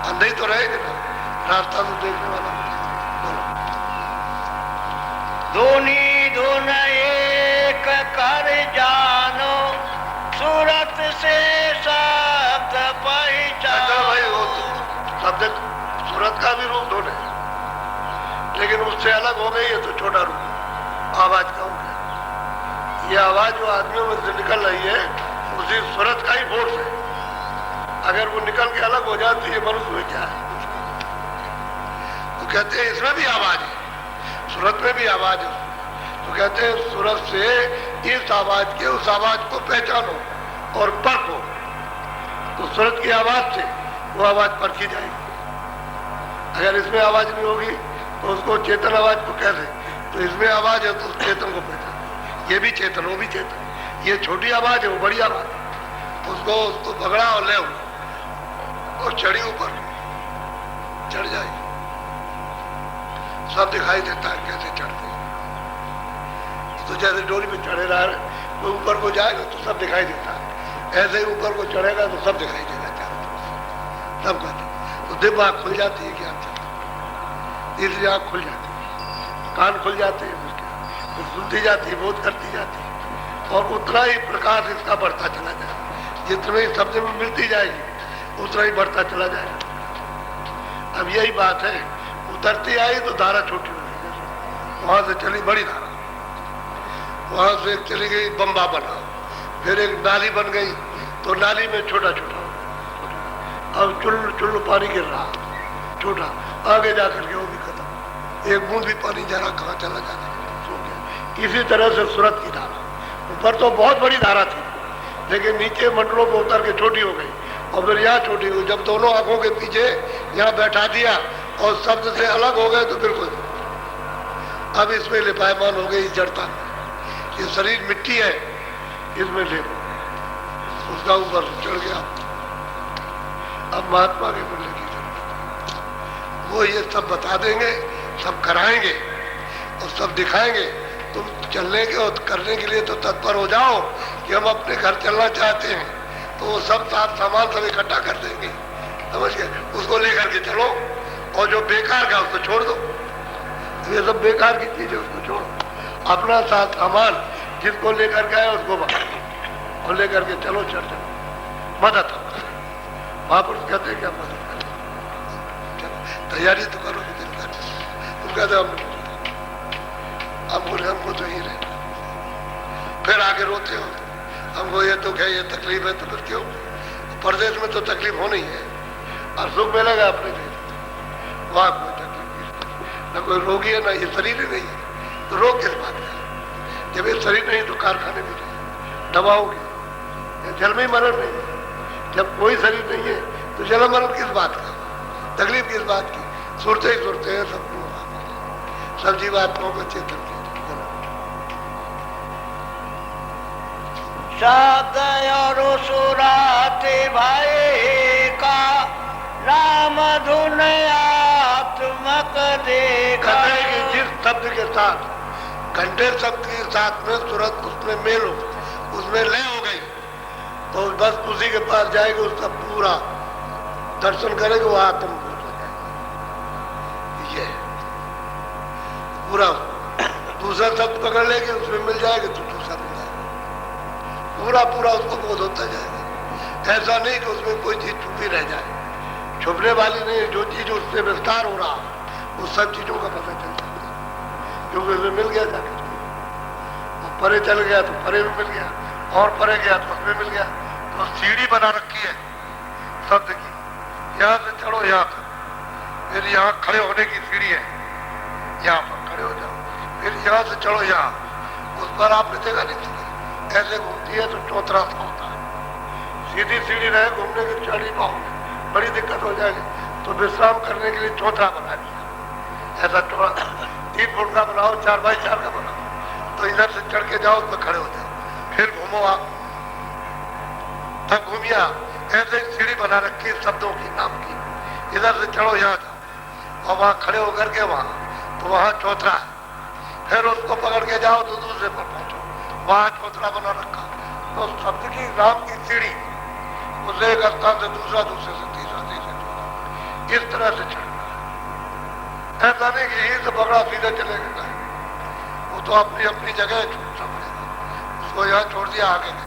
अंधे ही तो रहेंगे ना, रास्ता तो देखने वाला। धुनी धुन एक कर जानो, सूरत से शब्द पहचानो। भाई वो शब्द सूरत का भी रूप धुन है, लेकिन उससे अलग हो गई है तो छोटा रूप आवाज का हो गया। ये आवाज जो आदमियों में से निकल रही है उसी सूरत का ही फोर्स है। अगर वो निकल के अलग हो जाती है मनुष्य में क्या है, तो कहते हैं इसमें भी आवाज है, सूरत में भी आवाज है। तो कहते हैं सूरत से इस आवाज के उस आवाज को पहचानो और परखो। तो सूरत की आवाज से वो आवाज परखी जाएगी। अगर इसमें आवाज नहीं होगी तो उसको चेतन आवाज को कैसे, तो इसमें आवाज है तो उस चेतन को पहचानो। ये भी चेतन, वो भी चेतन, ये छोटी आवाज है वो बड़ी आवाज है, उसको पकड़ा और ले और चढ़ी, ऊपर चढ़ जाएगी, सब दिखाई देता है कैसे चढ़ते। तो जैसे डोरी पे चढ़े रहा है तो ऊपर को जाएगा तो सब दिखाई देता है, ऐसे ही ऊपर को चढ़ेगा तो सब दिखाई देगा चारों तरफ, सब कहते। तो दिव्य आँख खुल जाती है, क्या तीसरी आँख खुल जाती है, कान खुल जाते हैं, फिर सुनती जाती है, बोध करती जाती है, और उतना ही प्रकाश इसका बढ़ता चला जाएगा। जितना ही शब्द में मिलती जाएगी उतना ही बढ़ता चला जाएगा। अब यही बात है, उतरती आई तो धारा छोटी हो गई, वहां से चली बड़ी धारा, वहां से चली गई बम्बा बना, फिर एक नाली बन गई तो नाली में छोटा छोटा, अब चुल्लू चुल्लू पानी गिर रहा छोटा, आगे जाकर के वो भी खत्म, एक बूंद भी पानी जा रहा कहाँ चला जाता सो गया। इसी तरह से सूरत की धारा, ऊपर तो बहुत बड़ी धारा थी लेकिन नीचे मंडलों को उतर के छोटी हो गई, और फिर यहाँ छोटी हुई। जब दोनों आंखों के पीछे यहाँ बैठा दिया और शब्द से अलग हो गए तो बिल्कुल अब इसमें लिपायमान हो गई जड़ता। ये शरीर मिट्टी है, इसमें ले उसका ऊपर चढ़ गया। अब महात्मा के मिलने की जरूरत, वो ये सब बता देंगे, सब कराएंगे और सब दिखाएंगे। तुम चलने के और करने के लिए तो तत्पर हो जाओ कि हम अपने घर चलना चाहते हैं, तो वो सब सामान सब इकट्ठा कर देंगे, समझ गए, उसको लेकर के चलो, और जो बेकार का उसको छोड़ दो। ये सब बेकार की चीजें उसको छोड़ो, अपना साथ सामान जिसको लेकर गए उसको बाहर और लेकर के चलो, चल चलो, मदद महापुरुष कहते हैं क्या मदद करो, तैयारी तो करो, तुम कहते हम बोले हमको तो ही रहना, फिर आगे रोते हो हमको ये दुख है, ये तकलीफ है, तो फिर क्यों? परदेश में तो तकलीफ होनी है और सुख मिलेगा अपने देश, वहां कोई तकलीफ नहीं, न कोई रोगी है, ना ये शरीर ही नहीं है, तो रोग किस बात का? जब ये शरीर नहीं तो कारखाने भी नहीं, दवाओं की, जल में मरण नहीं है। जब कोई शरीर नहीं है तो जल मरण किस बात का, तकलीफ किस बात की? सुरते ही सुरते हैं सब जीवात्माओं को चेतन किया। शब्द और सुराते भाई का राम धुन आत्मक देखा। जिस शब्द के साथ, घंटे शब्द के साथ में सूरत उसमें मेल हो, उसमें लय हो गई, तो बस उसी के पास जाएगा, उसका पूरा दर्शन करेगा, वो आत्म बोध हो जाएगा। ये पूरा दूसरा शब्द पकड़ लेंगे, उसमें मिल जाएगा तो दूसरा मिल जाएगा, पूरा पूरा उसको बोध होता जाएगा। ऐसा नहीं कि उसमें कोई चीज छुपी रह जाए, छुपने वाली नहीं, जो चीज उससे विस्तार हो रहा उस सब चीजों का पता चल जाता है, क्योंकि उसमें मिल गया जाकर, परे चल गया तो परे में मिल गया, और परे गया तो उसमें मिल गया। तो सीढ़ी बना रखी है शब्द की, यहाँ से चढ़ो यहाँ तक, फिर यहाँ खड़े होने की सीढ़ी है, यहाँ पर खड़े हो जाओ, फिर यहाँ से चढ़ो यहाँ, उस पर आपने देखा नहीं सीढ़ी ऐसे घूमती है तो चौतरा सा होता है। सीधी सीढ़ी रहे घूमने की चढ़ी पाओ बड़ी दिक्कत हो जाएगी, तो विश्राम करने के लिए चौतरा बना दिया, ऐसा 3 फुट का बनाओ, 4x4 का बनाओ, तो इधर से चढ़ के जाओ, उसमें खड़े हो जाओ, फिर घूमो आप, तब घूमिया। ऐसे सीढ़ी बना रखी है शब्दों की, नाम की, इधर से चढ़ो यहाँ जाओ, और वहां खड़े होकर के वहां, तो वहां चौतरा है, फिर उसको पकड़ के जाओ तो दूसरे पर पहुंचो, वहां चौतरा बना रखा। तो शब्द की नाम की सीढ़ी, उस एक स्थान से दूसरा, दूसरे से तीसरा, तीसरे चौथा, इस तरह से चढ़ना है। ऐसा नहीं कि यही से पकड़ा सीधे चलेगा, वो तो अपनी अपनी जगह छोड़ना पड़ेगा, उसको यहाँ छोड़ दिया आगे नहीं,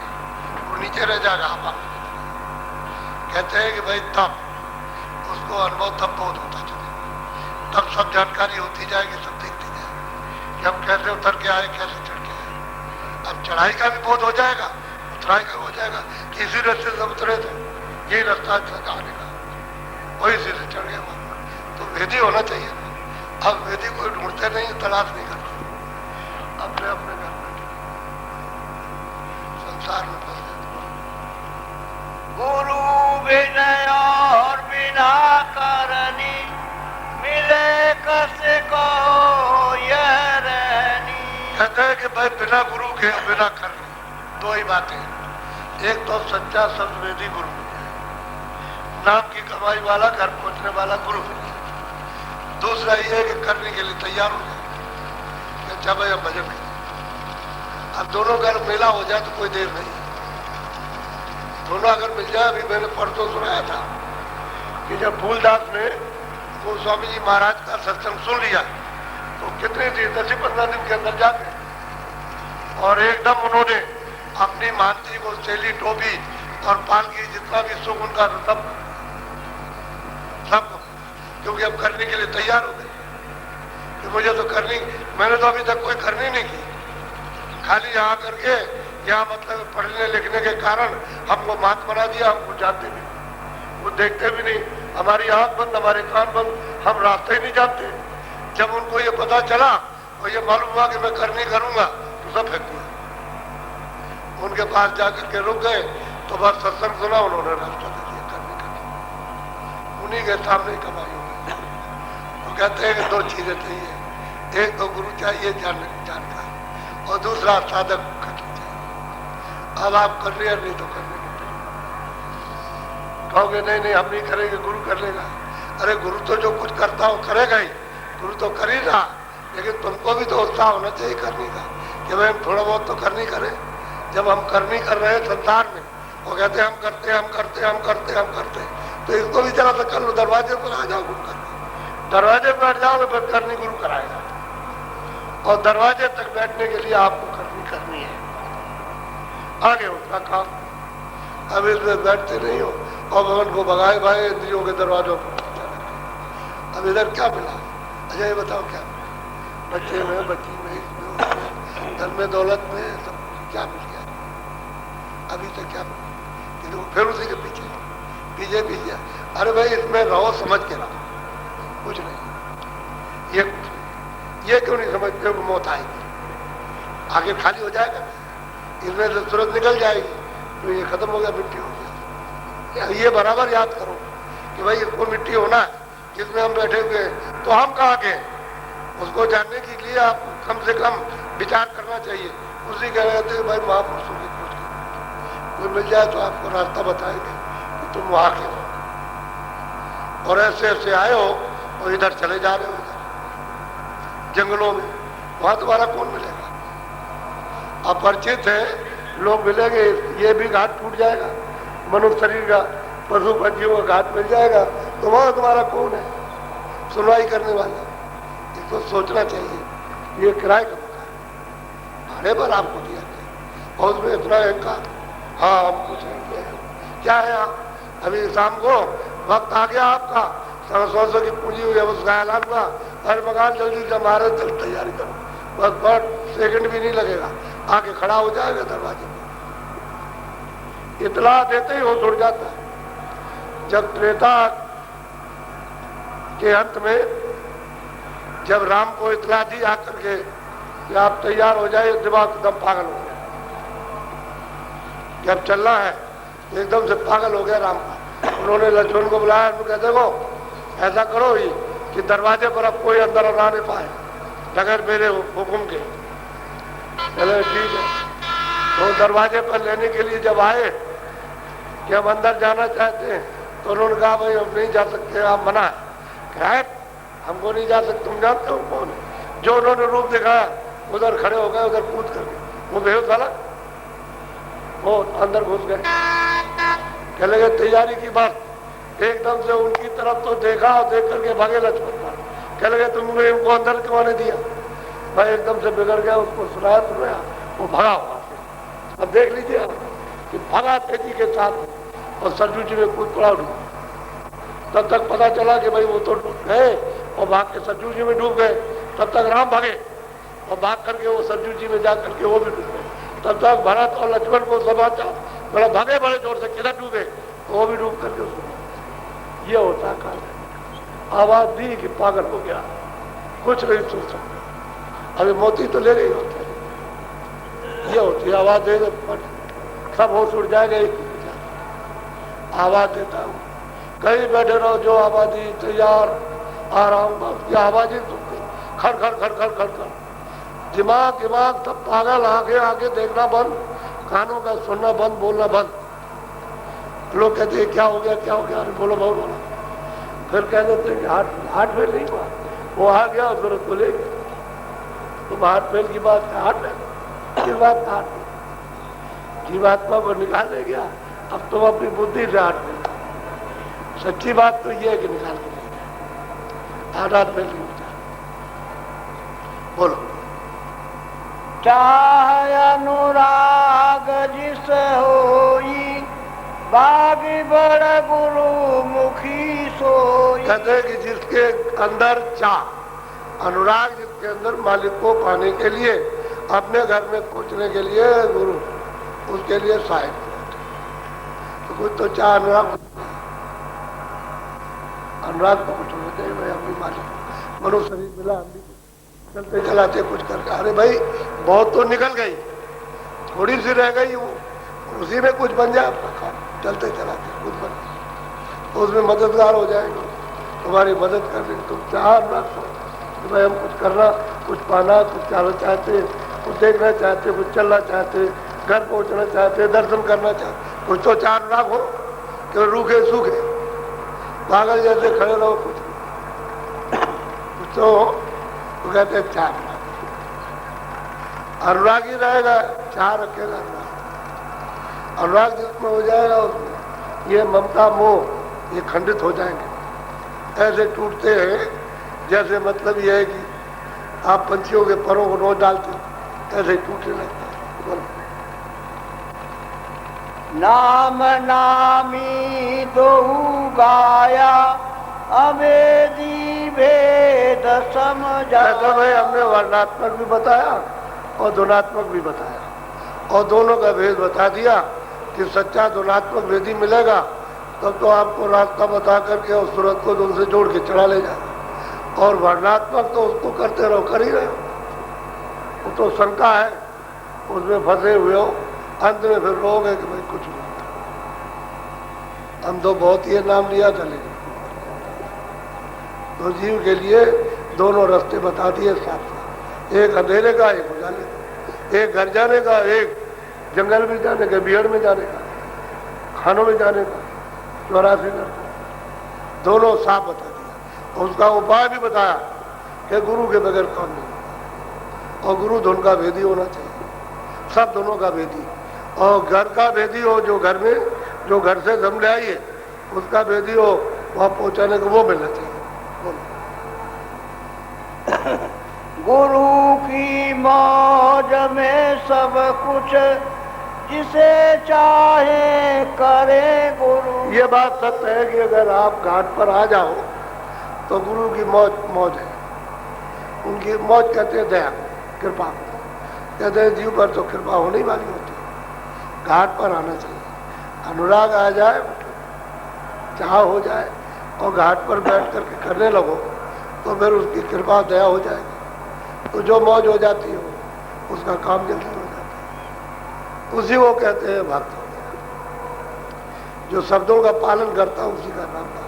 वो नीचे रह जाएगा। आप कहते हैं कि भाई तब उसको अनुभव तब बहुत होता चलेगा, तब सब जानकारी होती जाएगी, सब देखती जाएगी कि हम कैसे उतर के आए, कैसे चढ़ के आए। अब चढ़ाई का भी बहुत हो जाएगा, उतराई का हो जाएगा कि इसी रास्ते से उतरे थे, यही रास्ता आने का, वही इसी से चढ़ गया वहां पर। तो वेदी होना चाहिए। अब वेदी कोई ढूंढते नहीं, तलाश नहीं करते, अपने अपने घर में संसार में फंस जाते। गुरु विनय और बिना करनी मिले कसे को यह रहनी। कहते हैं कि भाई बिना गुरु के बिना करनी, दो ही बातें, एक तो सच्चा सतवेदी गुरु, नाम की कमाई वाला, घर पहुंचने वाला गुरु। दूसरा ये है कि करने के लिए तैयार हो जाए, अच्छा भाई अब भजन करें। अब दोनों अगर मेला हो जाए तो कोई देर नहीं, दोनों अगर मिल जाए। अभी मैंने परसों सुनाया था कि जब फूलदास ने गोस्वामी जी महाराज का सत्संग सुन लिया तो कितने दिन, 10-15 दिन के अंदर जाते, और एकदम उन्होंने अपनी मानती को शैली, टोपी और पालकी, जितना भी सुख उनका सब क्योंकि अब करने के लिए तैयार हो गए कि मुझे तो करनी, मैंने तो अभी तक कोई करनी नहीं की, खाली यहाँ करके यहाँ मतलब पढ़ने लिखने के कारण हमको मात बना दिया, हमको जानते भी, वो देखते भी नहीं, हमारी आंख बंद, हमारे कान बंद, हम रास्ते ही नहीं जानते। जब उनको ये पता चला और ये मालूम हुआ कि मैं करनी करूंगा तो सब फेंक दिया, उनके पास जाकर के रुक गए, तो बस सत्संग सुना, उन्होंने रास्ता दे दिया करने का, उन्हीं के सामने कमाई हो गई। तो कहते हैं कि दो चीजें चाहिए, एक तो गुरु चाहिए जानकार, और दूसरा साधक खत्म चाहिए। अब आप कर रहे नहीं तो करने कहोगे नहीं नहीं हम नहीं करेंगे, गुरु कर लेगा। अरे गुरु तो जो कुछ करता हो करेगा ही, गुरु तो कर ही रहा, लेकिन तुमको भी तो उत्साह होना चाहिए करने का कि भाई हम थोड़ा बहुत तो करनी करें। जब हम करनी कर रहे हैं संसार में, वो कहते हैं हम करते हम करते हम करते हम करते, तो इसको भी जरा सा कर लो, दरवाजे पर आ जाओ गुरु करने, दरवाजे पर बैठ जाओ फिर करनी गुरु कराएगा, और दरवाजे तक बैठने के लिए आपको करनी है, आगे उसका काम। अब इसमें बैठते नहीं हो और भगवान को भगाए भाई इंद्रियों के दरवाजों पर। अब इधर क्या मिला? अच्छा ये बताओ क्या मिला? बच्चे में, बच्ची में, घर में, दौलत में, सब क्या मिल गया? पीछे क्या कि फिर उसी के पीछे पीछे पीछे। अरे भाई इसमें रहो, समझ के रहो, कुछ नहीं, ये कुछ नहीं, ये क्यों नहीं समझते हो मौत आएगी, आगे खाली हो जाएगा, इसमें से सूरज निकल जाएगी तो ये खत्म हो गया, मिट्टी हो गया। ये बराबर याद करो कि भाई इसको मिट्टी होना है, जिसमें हम बैठे हुए हैं, तो हम कहाँ के, उसको जानने के लिए आप कम से कम विचार करना चाहिए। उसी कह रहे थे भाई महापुरुषों की खोज करो, कोई मिल जाए तो आपको रास्ता बताएंगे कि तुम वहां के हो और ऐसे ऐसे आए हो और इधर चले जा रहे हो, इधर जंगलों में, वहां तुम्हारा कौन मिलेगा, अपरिचित है लोग मिलेंगे, ये भी घाट टूट जाएगा मनुष्य शरीर का, पशु पक्षियों का घाट मिल जाएगा, तो वहां तुम्हारा कौन है सुनवाई करने वाला। इसको सोचना चाहिए। ये किराए का मकान भाड़े पर आपको दिया गया और उसमें इतना अहंकार, हाँ हम कुछ नहीं है, क्या है आप, अभी शाम को वक्त आ गया आपका, 100 की पूंजी हुई है, उसका ऐलान हुआ, हर मकान जल्दी से हमारे जल्द तैयारी करो, बस बहुत सेकंड भी नहीं लगेगा, आके खड़ा हो जाएगा दरवाजे पर। इतला देते ही वो छुड़ जाता है। जब त्रेता के अंत में जब राम को इतला दी आकर के कि आप तैयार हो जाइए, दिमाग एकदम पागल हो गया, जब चलना है एकदम से पागल हो गया राम का। उन्होंने लक्ष्मण को बुलाया, उन्होंने कहा देखो ऐसा करो ही कि दरवाजे पर अब कोई अंदर ना नहीं पाए बगैर मेरे हुक्म के। चलो ठीक है, तो दरवाजे पर लेने के लिए जब आए कि हम अंदर जाना चाहते हैं, तो उन्होंने कहा भाई हम नहीं जा सकते, आप मना है, हमको नहीं जा सकते, तुम जानते हो कौन है। जो उन्होंने रूप दिखाया उधर खड़े हो गए, उधर कूद करके वो बेहोश वाला वो अंदर घुस गए। कह लगे तैयारी की बात, एकदम से उनकी तरफ तो देखा और देख करके भागे लक्ष्मण पर। कह लगे तुमने इनको अंदर क्यों आने दिया, भाई एकदम से बिगड़ गया, उसको सुनाया वो भगा हुआ। अब देख लीजिए आप कि भगा तेजी के साथ और सरजू जी में कूद पड़ा डूब। तब तक पता चला कि भाई वो तो डूब गए और भाग के सरजू जी में डूब गए। तब तक राम भागे और भाग करके वो सरजू जी में जा करके वो भी डूब गए। तब तक भरत और लक्ष्मण को समाचार बड़ा भागे बड़े जोर से, किधर डूबे, तो वो भी डूब करके उसको। ये होता काल। आवाज दी कि पागल हो गया, कुछ नहीं सोच सकते, अभी मोती तो ले गई होती, ये होती आवाज दे सब होश उड़ जाएगा। एक आवाज देता हूँ, कहीं बैठे रहो, जो आवाजी तैयार आ रहा हूँ, ये आवाजें सुनते खड़ खड़ खड़ खड़ खड़ खड़, दिमाग दिमाग सब पागल, आगे आगे देखना बंद, कानों का सुनना बंद, बोलना बंद। लोग कहते हैं क्या हो गया क्या हो गया, अरे बोलो बहुत बोला। फिर कह देते हैं हार्ट फेल नहीं हुआ, वो आ गया और फिर उसको ले गया। तुम हार्ट फेल की बात का हार्ट फेल, किस बात का हार्ट फेल, जीवात्मा को निकाले गया, अब तुम अपनी बुद्धि से हार्ट फेल। सच्ची बात तो ये है कि निकाल के हार्ट फेल नहीं होता। बोलो। चाहे अनुराग जिस होई, बागी बड़ गुरु मुखी सोई। कहते हैं कि जिसके अंदर चाह, अनुराग जिसके अंदर मालिक को पाने के लिए, अपने घर में पहुंचने के लिए गुरु उसके लिए सहायक, तो कुछ तो चाह अनुराग, अनुराग को कुछ होना चाहिए भाई, अपनी मालिक मनुष्य शरीर मिला, हम भी चलते चलाते कुछ करके। अरे भाई बहुत तो निकल गई, थोड़ी सी रह गई, वो उसी में कुछ बन जाए, चलते चलाते कुछ बन, उसमें मददगार हो जाएंगे, तुम्हारी मदद कर देंगे। तुम चाह अनुराग कि भाई हम कुछ करना, कुछ पाना, कुछ चाहना चाहते, कुछ देखना चाहते, कुछ चलना चाहते, घर पहुंचना चाहते, दर्शन करना चाहते, कुछ तो चाह अनुराग हो कि रूखे सूखे पागल जैसे खड़े रहो, कुछ तो कहते हैं चार अनुराग ही रहेगा, चार रखेगा अनुराग। अनुराग जिसमें हो जाएगा उसमें ये ममता मोह ये खंडित हो जाएंगे। ऐसे टूटते हैं जैसे मतलब ये है कि आप पंछियों के परों को नोच डालते, ऐसे ही टूटने लगते हैं। नाम नामी दो गाया, अवेदी भेद समझा। ऐसा भाई हमने वर्णात्मक भी बताया और धुनात्मक भी बताया, और दोनों का भेद बता दिया कि सच्चा धुनात्मक वेदी मिलेगा तब तो आपको रास्ता बता करके उस सूरत को धुन से जोड़ के चढ़ा ले जाए। और वर्णात्मक तो उसको करते रहो, कर ही रहे हो, वो तो शंका है, उसमें फंसे हुए हो, अंत में फिर रहोगे कि भाई कुछ नहीं, हम तो बहुत ये नाम लिया चले। तो जीव के लिए दोनों रास्ते बता दिए साफ, एक अंधेरे का, एक उजाले का, एक घर जाने का, एक जंगल में जाने का, बिहड़ में जाने का, खानों में जाने का, 84 दोनों साफ बता दिया। और उसका उपाय भी बताया कि गुरु के बगैर काम नहीं, और गुरु धुन का भेदी होना चाहिए, सब दोनों का भेदी, और घर का भेदी हो, जो घर में, जो घर से जम ले आई है उसका भेदी हो, वहां पहुंचाने को वो मिलना चाहिए। गुरु की मौज में सब कुछ जिसे चाहे करे गुरु। ये बात सत्य है कि अगर आप घाट पर आ जाओ तो गुरु की मौज मौज है, उनकी मौज कहते हैं दया, कृपा, कहते हैं जीव पर तो कृपा होने वाली होती है। घाट पर आना चाहिए, अनुराग आ जाए, चाह हो जाए, और घाट पर बैठ करके करने लगो तो फिर उसकी कृपा दया हो जाएगी, तो जो मौज हो जाती है उसका काम जल्दी हो जाता है, उसी को कहते हैं भक्त। जो शब्दों का पालन करता है उसी का नाम भक्त।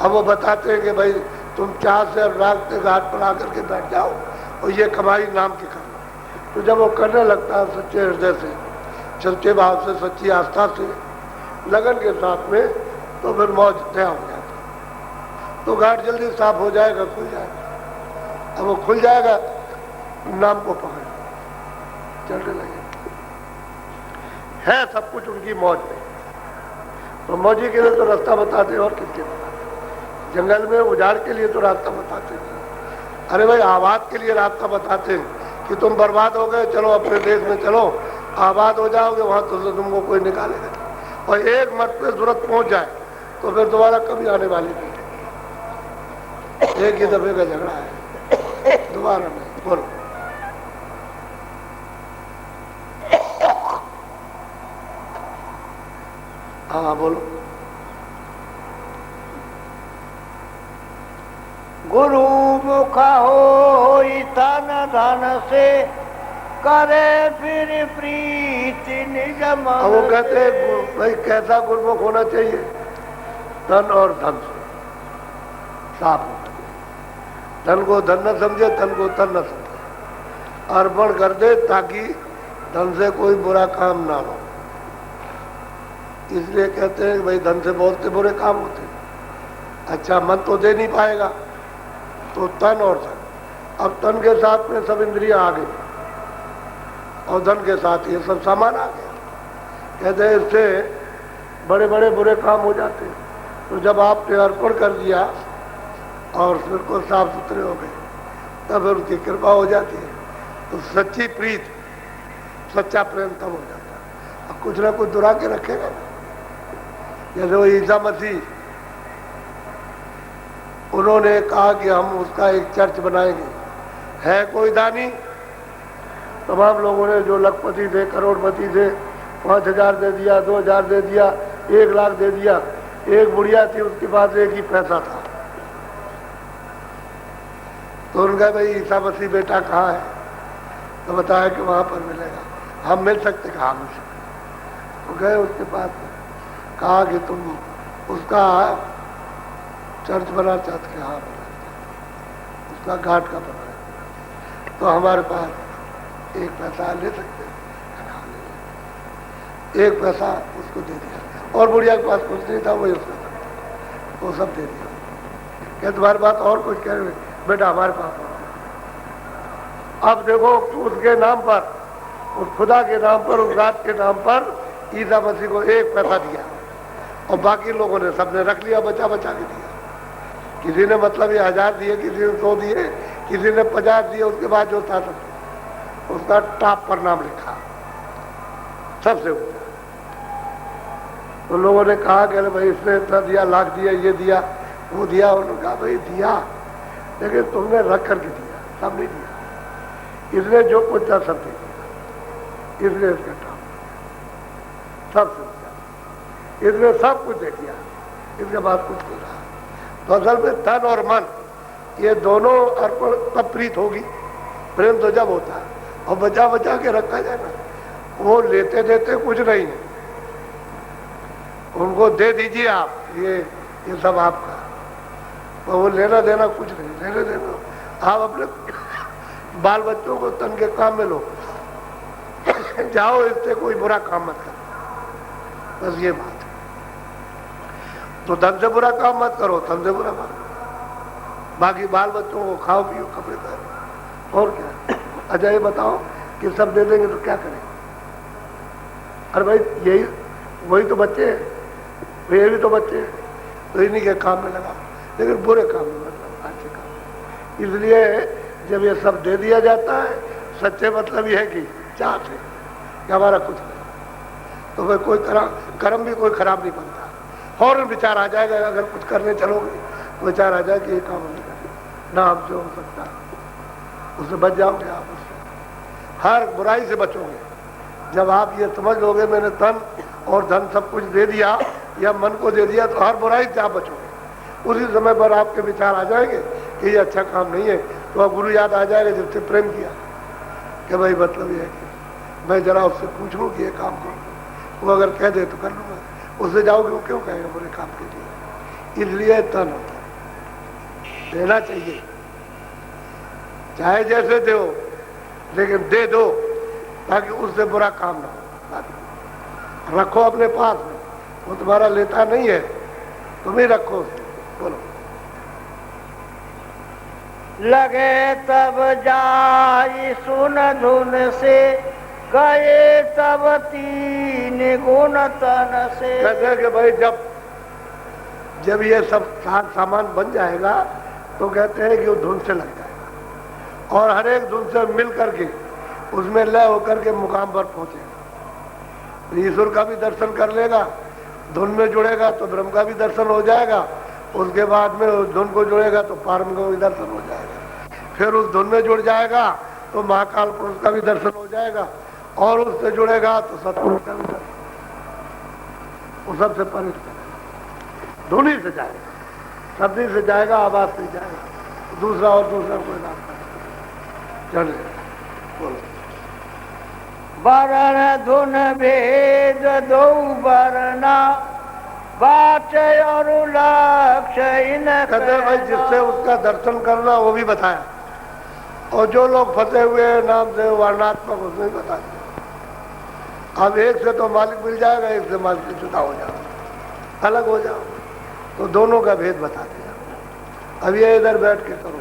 अब वो बताते हैं कि भाई तुम चाह से और राग से घाट पर आकर के बैठ जाओ और ये कमाई नाम की करना। तो जब वो करने लगता है सच्चे हृदय से, सच्चे भाव से, सच्ची आस्था से, लगन के साथ में, तो फिर मौज दया हो जाती है, तो घाट जल्दी साफ हो जाएगा, खुल जाएगा। अब वो खुल जाएगा, नाम को पकड़ चलने लगे, है सब कुछ उनकी मौज में। तो मौजी के लिए तो रास्ता बताते और किसके बताते, जंगल में उजाड़ के लिए तो रास्ता बताते हैं। अरे भाई आबाद के लिए रास्ता बताते हैं कि तुम बर्बाद हो गए, चलो अपने देश में चलो, आबाद हो जाओगे, वहां तो तुमको कोई निकालेगा। और एक मत पे जरूरत पहुंच जाए तो फिर दोबारा कभी आने वाली नहीं, एक ही दफे का झगड़ा है, दोबारा नहीं। बोलो। हाँ बोलो। गुरु मुख हो तन धन से करे फिर प्रीति निज मन। वो कहते हैं भाई कैसा गुरुमुख होना चाहिए, धन और धन से साफ होना चाहिए। धन को धन न समझे, धन को तन न समझे, अर्पण कर दे ताकि धन से कोई बुरा काम ना हो। इसलिए कहते हैं भाई धन से बहुत से बुरे काम होते हैं। अच्छा मन तो दे नहीं पाएगा, तो तन और धन। अब तन के साथ में सब इंद्रियां आ गई और धन के साथ ये सब सामान आ गया। कहते हैं इससे बड़े बड़े बुरे काम हो जाते हैं। तो जब आपने अर्पण कर दिया और बिल्कुल साफ सुथरे हो गए, तब फिर उसकी कृपा हो जाती है। तो सच्ची प्रीत, सच्चा प्रेम तब हो जाता है। अब कुछ ना कुछ दुरा के रखेगा ना, जैसे वो ईसा मसीह, उन्होंने कहा कि हम उसका एक चर्च बनाएंगे। है कोई दानी? तमाम लोगों ने, जो लखपति थे, करोड़पति थे, 5,000 दे दिया, 2,000 दे दिया, 1 लाख दे दिया। एक बुढ़िया थी, उसके पास एक ही पैसा था। तो उनका भाई ईसा मसीह बेटा कहाँ है? तो बताया कि वहां पर मिलेगा। हम मिल सकते? कहाँ मिल सकते? तो गए उसके पास, कहा कि तुम उसका चर्च बना चाहते? हाँ उसका घाट का बना। तो हमारे पास 1 पैसा ले सकते? एक पैसा उसको दे दिया। और बुढ़िया के पास कुछ नहीं था, वही उसका था, वो सब दे दिया। क्या तुम्हारे पास और कुछ? कह रहे बेटा हमारे पास और। अब देखो उसके नाम पर, उस खुदा के नाम पर, उस रात के नाम पर ईसा मसीह को 1 पैसा दिया और बाकी लोगों ने सबने रख लिया, बचा बचा के दिया। किसी ने मतलब ये 1000 दिए, किसी ने 100 दिए, किसी ने 50 दिए। उसके बाद जो था सब उसका टॉप पर नाम लिखा, सबसे ऊपर। तो लोगों ने कहा कि अरे भाई इसने इतना दिया, लाख दिया, ये दिया, वो दिया। उन्होंने कहा भाई दिया, लेकिन तुमने रख करके दिया, सब नहीं दिया। इसने जो कुछ था सब दे दिया, इसलिए इसका टॉप। सबसे ऊंचा। इसने सब कुछ दे दिया, इसके बाद कुछ नहीं रहा। तो असल में तन और मन ये दोनों अर्पण तब प्रीत होगी, प्रेम तो जब होता है। और बचा बचा के रखा जाए ना, वो लेते देते कुछ नहीं है, उनको दे दीजिए आप, ये सब आपका, तो वो लेना देना कुछ नहीं, लेने देना आप अपने बाल बच्चों को तन के काम में लो, जाओ, इससे कोई बुरा काम मत करो, बस ये बात है। तो धन से बुरा काम मत करो, धन से बुरा मत करो, बाकी बाल बच्चों को खाओ पियो कपड़े पहनो, और क्या। अच्छा ये बताओ कि सब दे देंगे तो क्या करें? अरे भाई यही वही तो बच्चे हैं, ये भी तो बच्चे हैं, तो इन्हीं के काम में लगा, लेकिन बुरे काम में मतलब अच्छे काम। इसलिए जब ये सब दे दिया जाता है, सच्चे मतलब ये है कि चाहते हैं कि हमारा कुछ नहीं, तो फिर कोई कर्म भी कोई खराब नहीं बनता। फौरन विचार आ जाएगा, अगर कुछ करने चलोगे तो विचार आ जाए कि ये काम नहीं करना, ना हमसे हो सकता, उससे बच जाओगे आप, उससे हर बुराई से बचोगे। जब आप ये समझ लोगे मैंने तन और धन सब कुछ दे दिया या मन को दे दिया, तो हर बुराई से आप बचोगे। उसी समय पर आपके विचार आ जाएंगे कि ये अच्छा काम नहीं है, तो अब गुरु याद आ जाएगा जिससे प्रेम किया, कि भाई मतलब ये है कि मैं जरा उससे पूछ लूँ कि ये काम करूँ, वो अगर कह दे तो कर लूँगा, उससे जाओगे वो क्यों कहेगा बुरे काम के लिए। इसलिए तन होता है, देना चाहिए, चाहे जैसे दो, लेकिन दे दो ताकि उससे बुरा काम ना हो। रखो अपने पास में, वो तुम्हारा लेता नहीं है, तुम ही रखो उसको। बोलो। लगे तब जाई सुन धुन से, गए तब तीन गुण तन से। कहते हैं कि भाई जब ये सब सामान बन जाएगा तो कहते हैं कि वो धुन से लग जाएगा, और हर एक धुन से मिल करके उसमें लय होकर के मुकाम पर पहुंचेगा। ईश्वर का भी दर्शन कर लेगा, धुन में जुड़ेगा तो ब्रह्म का भी दर्शन हो जाएगा, उसके बाद में उस धुन को जुड़ेगा तो पारम का भी दर्शन हो जाएगा, फिर उस धुन में जुड़ जाएगा तो महाकाल पुरुष का भी दर्शन हो जाएगा, और उससे जुड़ेगा तो सतपुरुष का भी दर्शन, वो सबसे परिष्ठ धुन ही से जाएगा, शब्द ही से जाएगा, आवाज से जाएगा, दूसरा कोई रास्ता चल बोलो। वरण धुन भेद दो वरना, बाच और लक्ष्य इन। कहते भाई जिससे उसका दर्शन करना वो भी बताया, और जो लोग फंसे हुए नाम से वर्णात्मक उसने भी बता दिया। अब एक से तो मालिक मिल जाएगा, एक से मालिक से जुदा हो जाओ, अलग हो जाओ, तो दोनों का भेद बता दिया। अब ये इधर बैठ के करो,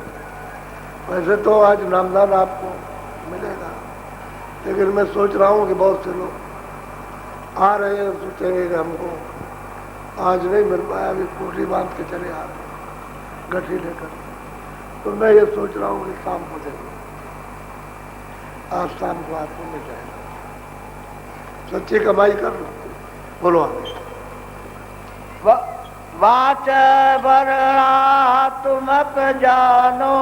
वैसे तो आज नामदान आपको मिलेगा, लेकिन मैं सोच रहा हूँ कि बहुत से लोग आ रहे हैं, सोचेंगे कि हमको आज नहीं मिल पाया, अभी कोठी बांध के चले आ रहे गठी लेकर, तो मैं ये सोच रहा हूँ कि शाम को देंगे, आज शाम को आपको मिल जाएगा, सच्ची कमाई कर लो। बोलो आगे। वाच वर्णा तुमक जानो,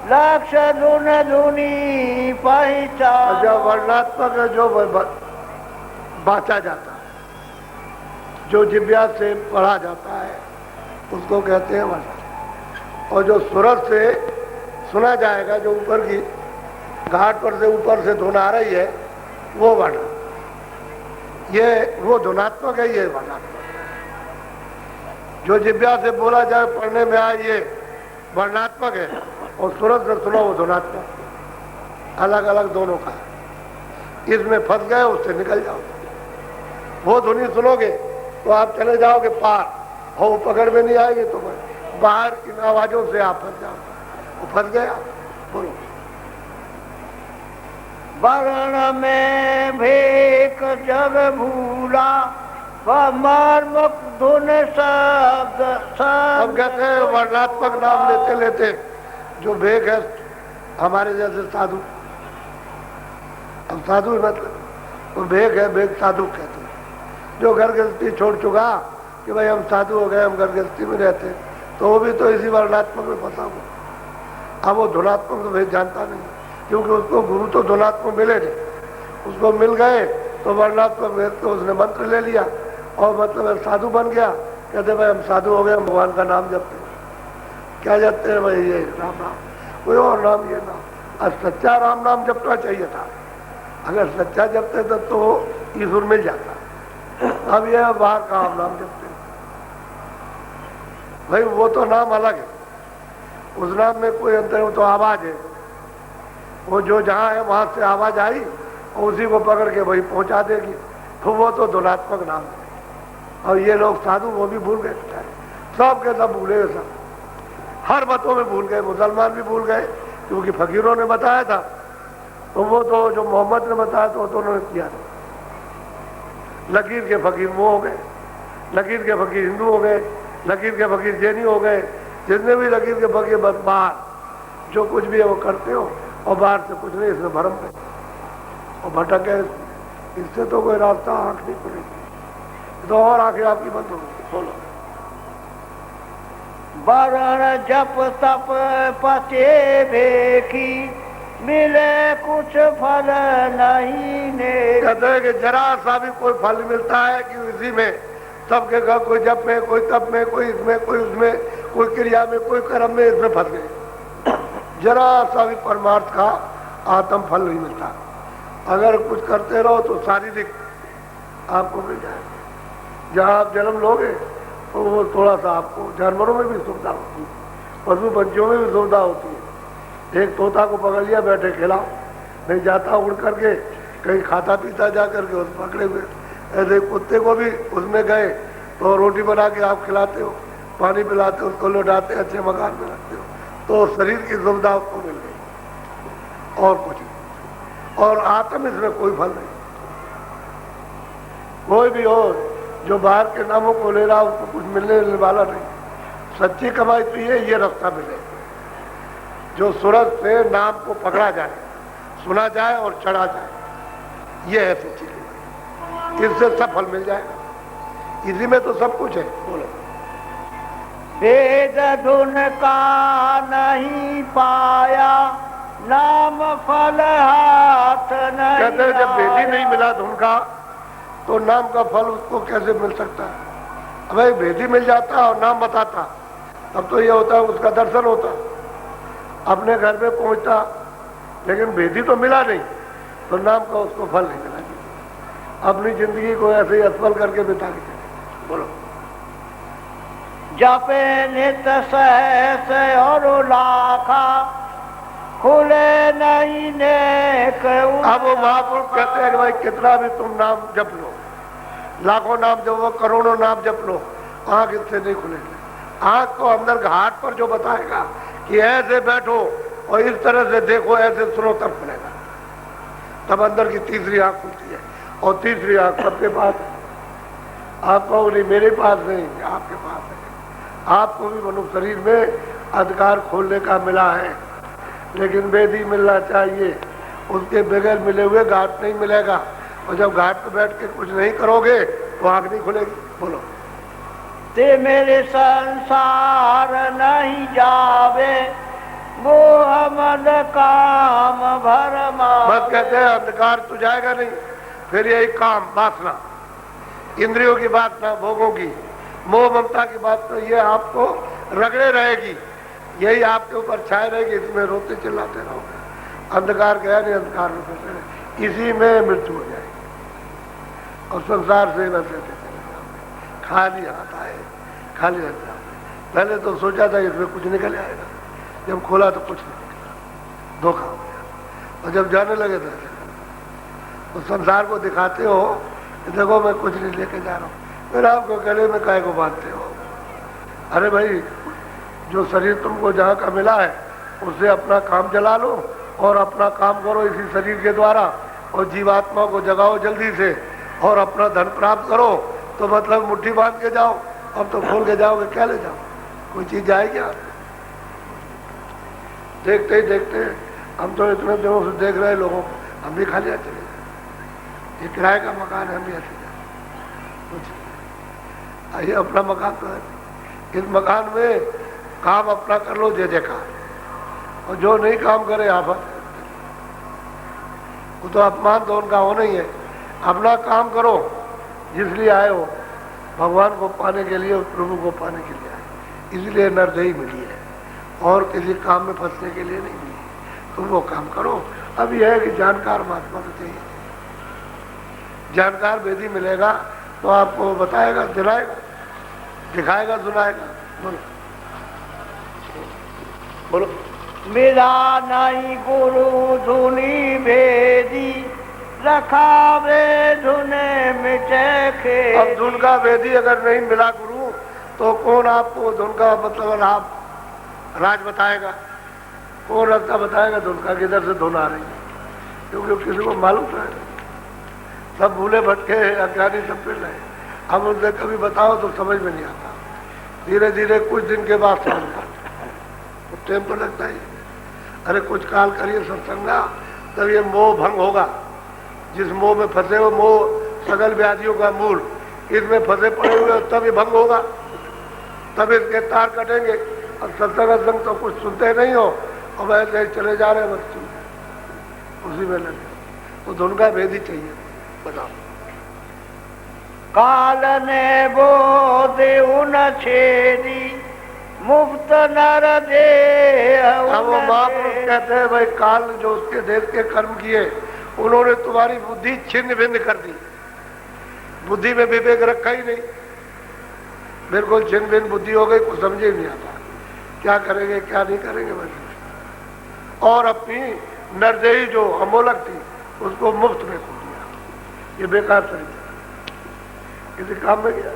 लक्ष्य धुन धुनी पहचान। जो वर्णात्मक है, जो बांचा जाता है, जो जिब्या से पढ़ा जाता है, उसको कहते हैं वर्ण। और जो सूरत से सुना जाएगा, जो ऊपर की घाट पर से ऊपर से धुन आ रही है, वो वर्ण, ये वो धुनात्मक है, ये वर्णात्मक। जो जिब्या से बोला जाए, पढ़ने में आए, ये वर्णात्मक है, और सूरत से सुनो वो धुनात्मक। अलग अलग दोनों का, इसमें फंस गए उससे निकल जाओ। वो धुनी सुनोगे तो आप चले जाओगे पार, और वो पकड़ में नहीं आएगी तो बाहर इन आवाजों से आप फंस जाओ, वो फंस गए आप। बोलो। वर्ण में भेक जब भूला, वह मर्म धुन शब्द। अब कहते हैं वर्णात्मक नाम लेते लेते जो भेक है, हमारे जैसे साधु, अब साधु मतलब वो भेक है, भेक साधु कहते हैं, जो घर गृहस्थी छोड़ चुका कि भाई हम साधु हो गए, हम घर गृहस्थी में रहते, तो वो भी तो इसी वर्णात्मक में फंसा हुआ। अब वो धुनात्मक तो भेद जानता नहीं, क्योंकि उसको गुरु तो धुनात्मक मिले थे, उसको मिल गए तो वर्णात्मक वेद तो उसने मंत्र ले लिया और मतलब साधु बन गया। कहते भाई हम साधु हो गए, हम भगवान का नाम जपते हैं। क्या जपते हैं भाई? ये राम नाम, कोई और नाम, ये नाम। और सच्चा राम नाम जपना चाहिए था। अगर सच्चा जपते तो ईश्वर मिल जाता। अब ये बाहर का हम नाम जपते हैं भाई, वो तो नाम अलग है, उस नाम में कोई अंतर, वो तो आवाज है। वो जो जहाँ है वहां से आवाज आई और उसी को पकड़ के वही पहुंचा देगी, तो वो तो धुनात्मक नाम है। और ये लोग साधु वो भी भूल गए, सब के सब भूले सब, हर मतों में भूल गए। मुसलमान भी भूल गए क्योंकि फकीरों ने बताया था, तो वो तो जो मोहम्मद ने बताया तो उन्होंने किया था। लकीर के फकीर वो हो गए, लकीर के फकीर हिंदू हो गए, लकीर के फकीर जैनी हो गए। जितने भी लकीर के फकीर बस बाहर जो कुछ भी है वो करते हो और बाहर से कुछ नहीं, इसमें भरम पे और भटके। इससे तो कोई रास्ता आंख नहीं खुलेगी, तो और आंखें आपकी बंद होगी। बोलो। वरण जप तप पचे भेखी, मिले कुछ फल नहीं ने। कहते हैं कि जरा सा भी कोई फल मिलता है कि इसी में सबके घर, कोई जप में, कोई तप में, कोई इसमें, कोई उसमें, कोई क्रिया में, कोई कर्म में, इसमें फंस गए। जरा सा भी परमार्थ का आत्म फल नहीं मिलता। अगर कुछ करते रहो तो शारीरिक आपको मिल जाएगा। जहाँ आप जन्म लोगे तो वो थोड़ा सा आपको, जानवरों में भी सुविधा होती है, पशु पंछियों में भी सुविधा होती है। एक तोता को पकड़ लिया, बैठे खिलाओ, नहीं जाता उड़ करके कहीं खाता पीता जा करके उस पकड़े हुए। ऐसे कुत्ते को भी उसमें गए तो रोटी बना के आप खिलाते हो, पानी पिलाते हो, उसको लौटाते, अच्छे मकान में रखते हो, तो शरीर की सुविधा उसको मिल गई और कुछ नहीं। और आत्म इसमें कोई फल नहीं। कोई भी हो जो बाहर के नामों को ले रहा उसको कुछ मिलने वाला नहीं। सच्ची कमाई तो ये रास्ता मिले जो सूरज से नाम को पकड़ा जाए, सुना जाए और चढ़ा जाए, ये है सच्ची कमाई। इससे सब फल मिल जाएगा, इसी में तो सब कुछ है। बोलो। वेद धुन का नहीं पाया, नाम फल हाथ नहीं। कहते हैं जब वेद ही नहीं मिला धुन का तो नाम का फल उसको कैसे मिल सकता है? भाई वेद ही मिल जाता और नाम बताता, तब तो ये होता है उसका दर्शन होता, अपने घर में पहुंचता। लेकिन वेद ही तो मिला नहीं तो नाम का उसको फल नहीं मिला। अपनी जिंदगी को ऐसे ही असफल करके बिता के चले। बोलो। जपे नित सहस और लाखा, खुले नहीं नेक। अब वो महापुरुष कहते हैं कि भाई कितना भी तुम नाम जप लो, लाखों नाम जपो, करोड़ों नाम जप लो, आंख इससे नहीं खुलेगी। आंख को अंदर घाट पर जो बताएगा कि ऐसे बैठो और इस तरह से देखो, ऐसे सुनो, तब खुलेगा। तब अंदर की तीसरी आंख खुलती है। और तीसरी आंख सबके पास है। आप कहो नहीं मेरे पास नहीं, आपके पास है। आपको भी मनुष्य शरीर में अधिकार खोलने का मिला है, लेकिन वेद ही मिलना चाहिए। उसके बगैर मिले हुए घाट नहीं मिलेगा। और जब घाट पर बैठ के कुछ नहीं करोगे तो आंख नहीं खुलेगी। बोलो। ते मेरे संसार नहीं जावे, वो हमद काम भरमा। बस कहते हैं अंधकार तो जाएगा नहीं, फिर यही काम, वासना, इंद्रियों की वासना, भोगों की, मोह ममता की बात, तो ये आपको रगड़े रहेगी, यही आपके ऊपर छाए रहेगी। इसमें रोते चिल्लाते रहोगे। अंधकार गया नहीं, अंधकार में फंसे रहे, इसी में मृत्यु हो जाएगी और संसार से वैसे चले जाओगे। खाली हाथ आए, खाली हाथ जाओगे। पहले तो सोचा था इसमें कुछ निकल आएगा, जब खोला तो कुछ नहीं निकला, धोखा हो गया। और जब जाने लगे तो संसार को दिखाते हो, देखो मैं कुछ नहीं लेके जा रहा हूँ, फिर आपको गले में काहे को बांधते हो? अरे भाई, जो शरीर तुमको जहाँ का मिला है उससे अपना काम चला लो और अपना काम करो इसी शरीर के द्वारा, और जीवात्मा को जगाओ जल्दी से और अपना धन प्राप्त करो। तो मतलब मुट्ठी बांध के जाओ, अब तो खोल के जाओगे, क्या ले जाओ? कोई चीज जाएगी आप? देखते ही देखते हम तो इतने दिनों से देख रहे लोगों को, हम भी खाली चले जाए। ये किराए का मकान है, हम भी ऐसे कुछ आइए अपना मकान तो है। इस मकान में काम अपना कर लो, जय जयकार। और जो नहीं काम करे आफत, वो तो अपमान तो उनका होना ही है। अपना काम करो, जिसलिए आए हो, भगवान को पाने के लिए, प्रभु को पाने के लिए आए, इसलिए नरदेही मिली है और किसी काम में फंसने के लिए नहीं मिली। तुम वो काम करो। अब यह है कि जानकार महात्मा तो चाहिए, जानकार वेदी मिलेगा तो आपको बताएगा, दिलाएगा, दिखाएगा, सुनाएगा। बोलो बोलो। मिला नहीं गुरु धुनी भेदी, रखावे धुने मिटे खे। अब धुन का वेदी अगर नहीं मिला गुरु, तो कौन आपको धुन का मतलब राज बताएगा? कौन रास्ता बताएगा धुन का, किधर से धुन आ रही है? क्योंकि किसी को मालूम तो है, सब भूले भटके अज्ञानी सब फिर रहे। अब उनसे कभी बताओ तो समझ में नहीं आता, धीरे धीरे कुछ दिन के बाद समझ में आता, तो टाइम तो लगता ही। अरे कुछ काल करिए सत्संगा, तब ये मोह भंग होगा। जिस मोह में फंसे हो, मोह सगल व्याधियों का मूल, इसमें फंसे पड़े हुए, तब ये भंग होगा, तब इसके तार कटेंगे। अब सत्संग तो कुछ सुनते नहीं हो और ऐसे चले जा रहे बस उसी में लगे। तो धुन का भेद ही चाहिए। बताओ। काल ने बोधे उन छेदी, मुफ्त नर दे। अब वो महापुरुष कहते हैं भाई, काल जो उसके देश के कर्म किए, उन्होंने तुम्हारी बुद्धि छिन्न भिन्न कर दी। बुद्धि में विवेक रखा ही नहीं, बिल्कुल छिन्न भिन्न बुद्धि हो गई, कुछ समझे नहीं आता क्या करेंगे क्या नहीं करेंगे बस। और अपनी नरदेही जो अमोलक थी उसको मुफ्त में खो दिया। ये बेकार तरीका, किसी काम में गया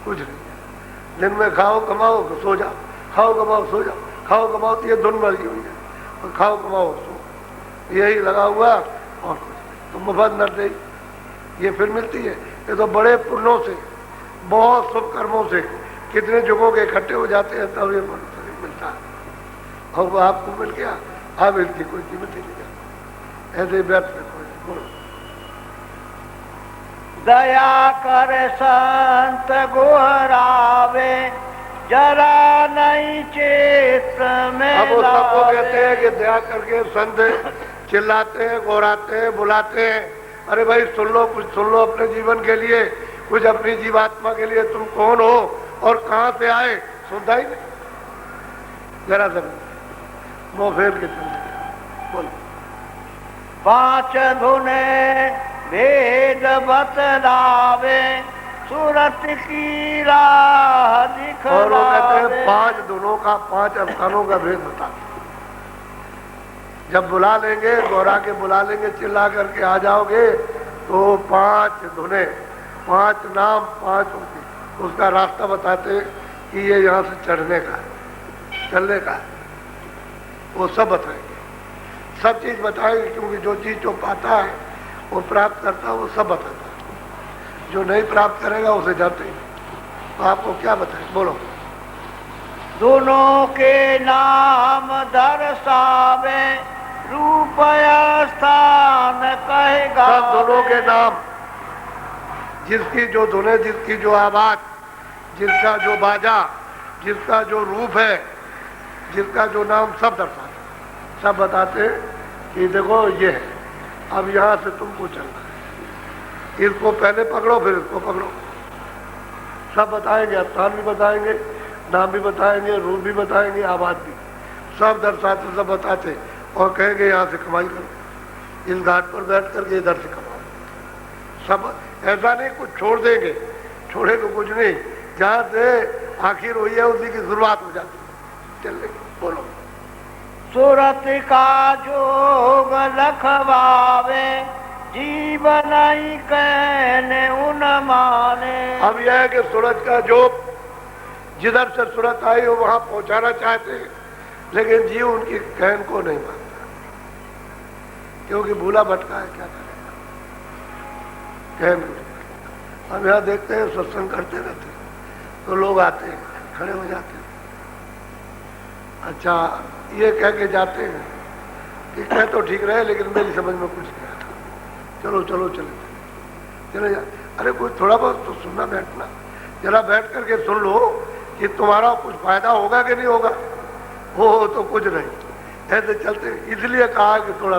कुछ नहीं। दिन में खाओ कमाओ सो जाओ, खाओ कमाओ सो जाओ, खाओ कमाओ, तो ये धुन मरी हुई है, और खाओ कमाओ सो, यही लगा हुआ और कुछ। तो मुफ्त नरदेही ये फिर मिलती है। ये तो बड़े पुण्यों से, बहुत शुभ कर्मों से कितने जुगों के इकट्ठे हो जाते हैं, तब ये मिलता है। और वो आपको मिल गया, अब इसकी कोई कीमत ही नहीं जाती, ऐसे व्यर्थ में कोई। बोलो। दया कर संत गोहरावे, जरा नहीं चेत में। अब वो सबको कहते हैं कि दया करके संत चिल्लाते हैं, गोहराते हैं, बुलाते हैं। अरे भाई सुन लो, कुछ सुन लो अपने जीवन के लिए, कुछ अपनी जीवात्मा के लिए। तुम कौन हो और कहां से आए, सुनता ही नहीं। जरा सा मुंह फेर के चल बोलो। पांच धुने भेद बतलावे, सूरत की राह दिखलावे। और वो कहते हैं 5 धुनों का, 5 अवस्थानों का भेद बता। जब बुला लेंगे, गोरा के बुला लेंगे, चिल्ला करके आ जाओगे, तो 5 धुने, 5 नाम, 5 उसका रास्ता बताते कि ये यहाँ से चढ़ने का है, चलने का है, वो सब बताएंगे, सब चीज बताएंगे। क्योंकि जो चीज जो पाता है वो प्राप्त करता है, वो सब बताता है। जो नहीं प्राप्त करेगा उसे जानते ही। तो आपको क्या बताएं, बोलो। दोनों के नाम दर्शावे, रूप स्थान कहेगा। सब दोनों के नाम, जिसकी जो धुने, जिसकी जो आवाज, जिसका जो बाजा, जिसका जो रूप है, जिसका जो नाम, सब दर्शाते, सब बताते कि देखो ये है, अब यहाँ से तुमको चलना है, इसको पहले पकड़ो फिर इसको पकड़ो। सब बताएंगे, स्थान भी बताएंगे, नाम भी बताएंगे, रूप भी बताएंगे, आवाज भी, सब दर्शाते, सब बताते। और कहेंगे यहाँ से कमाई करो, इस घाट पर बैठ करके इधर से कमाओ। सब ऐसा नहीं कुछ छोड़ देंगे, छोड़े तो कुछ नहीं, जहाँ से आखिर हुई है उसी की शुरुआत हो जाती है चलने की। बोलो। सूरत का जोग लखवावे, जीवन ही कहने उन माने। अब यह है कि सूरज का जोग, जिधर से सूरत आई हो वहां पहुंचाना चाहते हैं, लेकिन जीव उनकी कहन को नहीं मानता, क्योंकि भूला भटका है, क्या करेगा, कहन को। अब यहाँ देखते हैं सत्संग करते रहते हैं, तो लोग आते हैं, खड़े हो जाते हैं, अच्छा ये कह के जाते हैं कि कह तो ठीक रहे लेकिन मेरी समझ में कुछ नहीं आता, चलो चलो चले जा। अरे कोई थोड़ा बहुत तो सुनना, बैठना, जरा बैठ करके सुन लो कि तुम्हारा कुछ फायदा होगा कि नहीं होगा। हो तो कुछ नहीं, ऐसे चलते। इसलिए कहा कि थोड़ा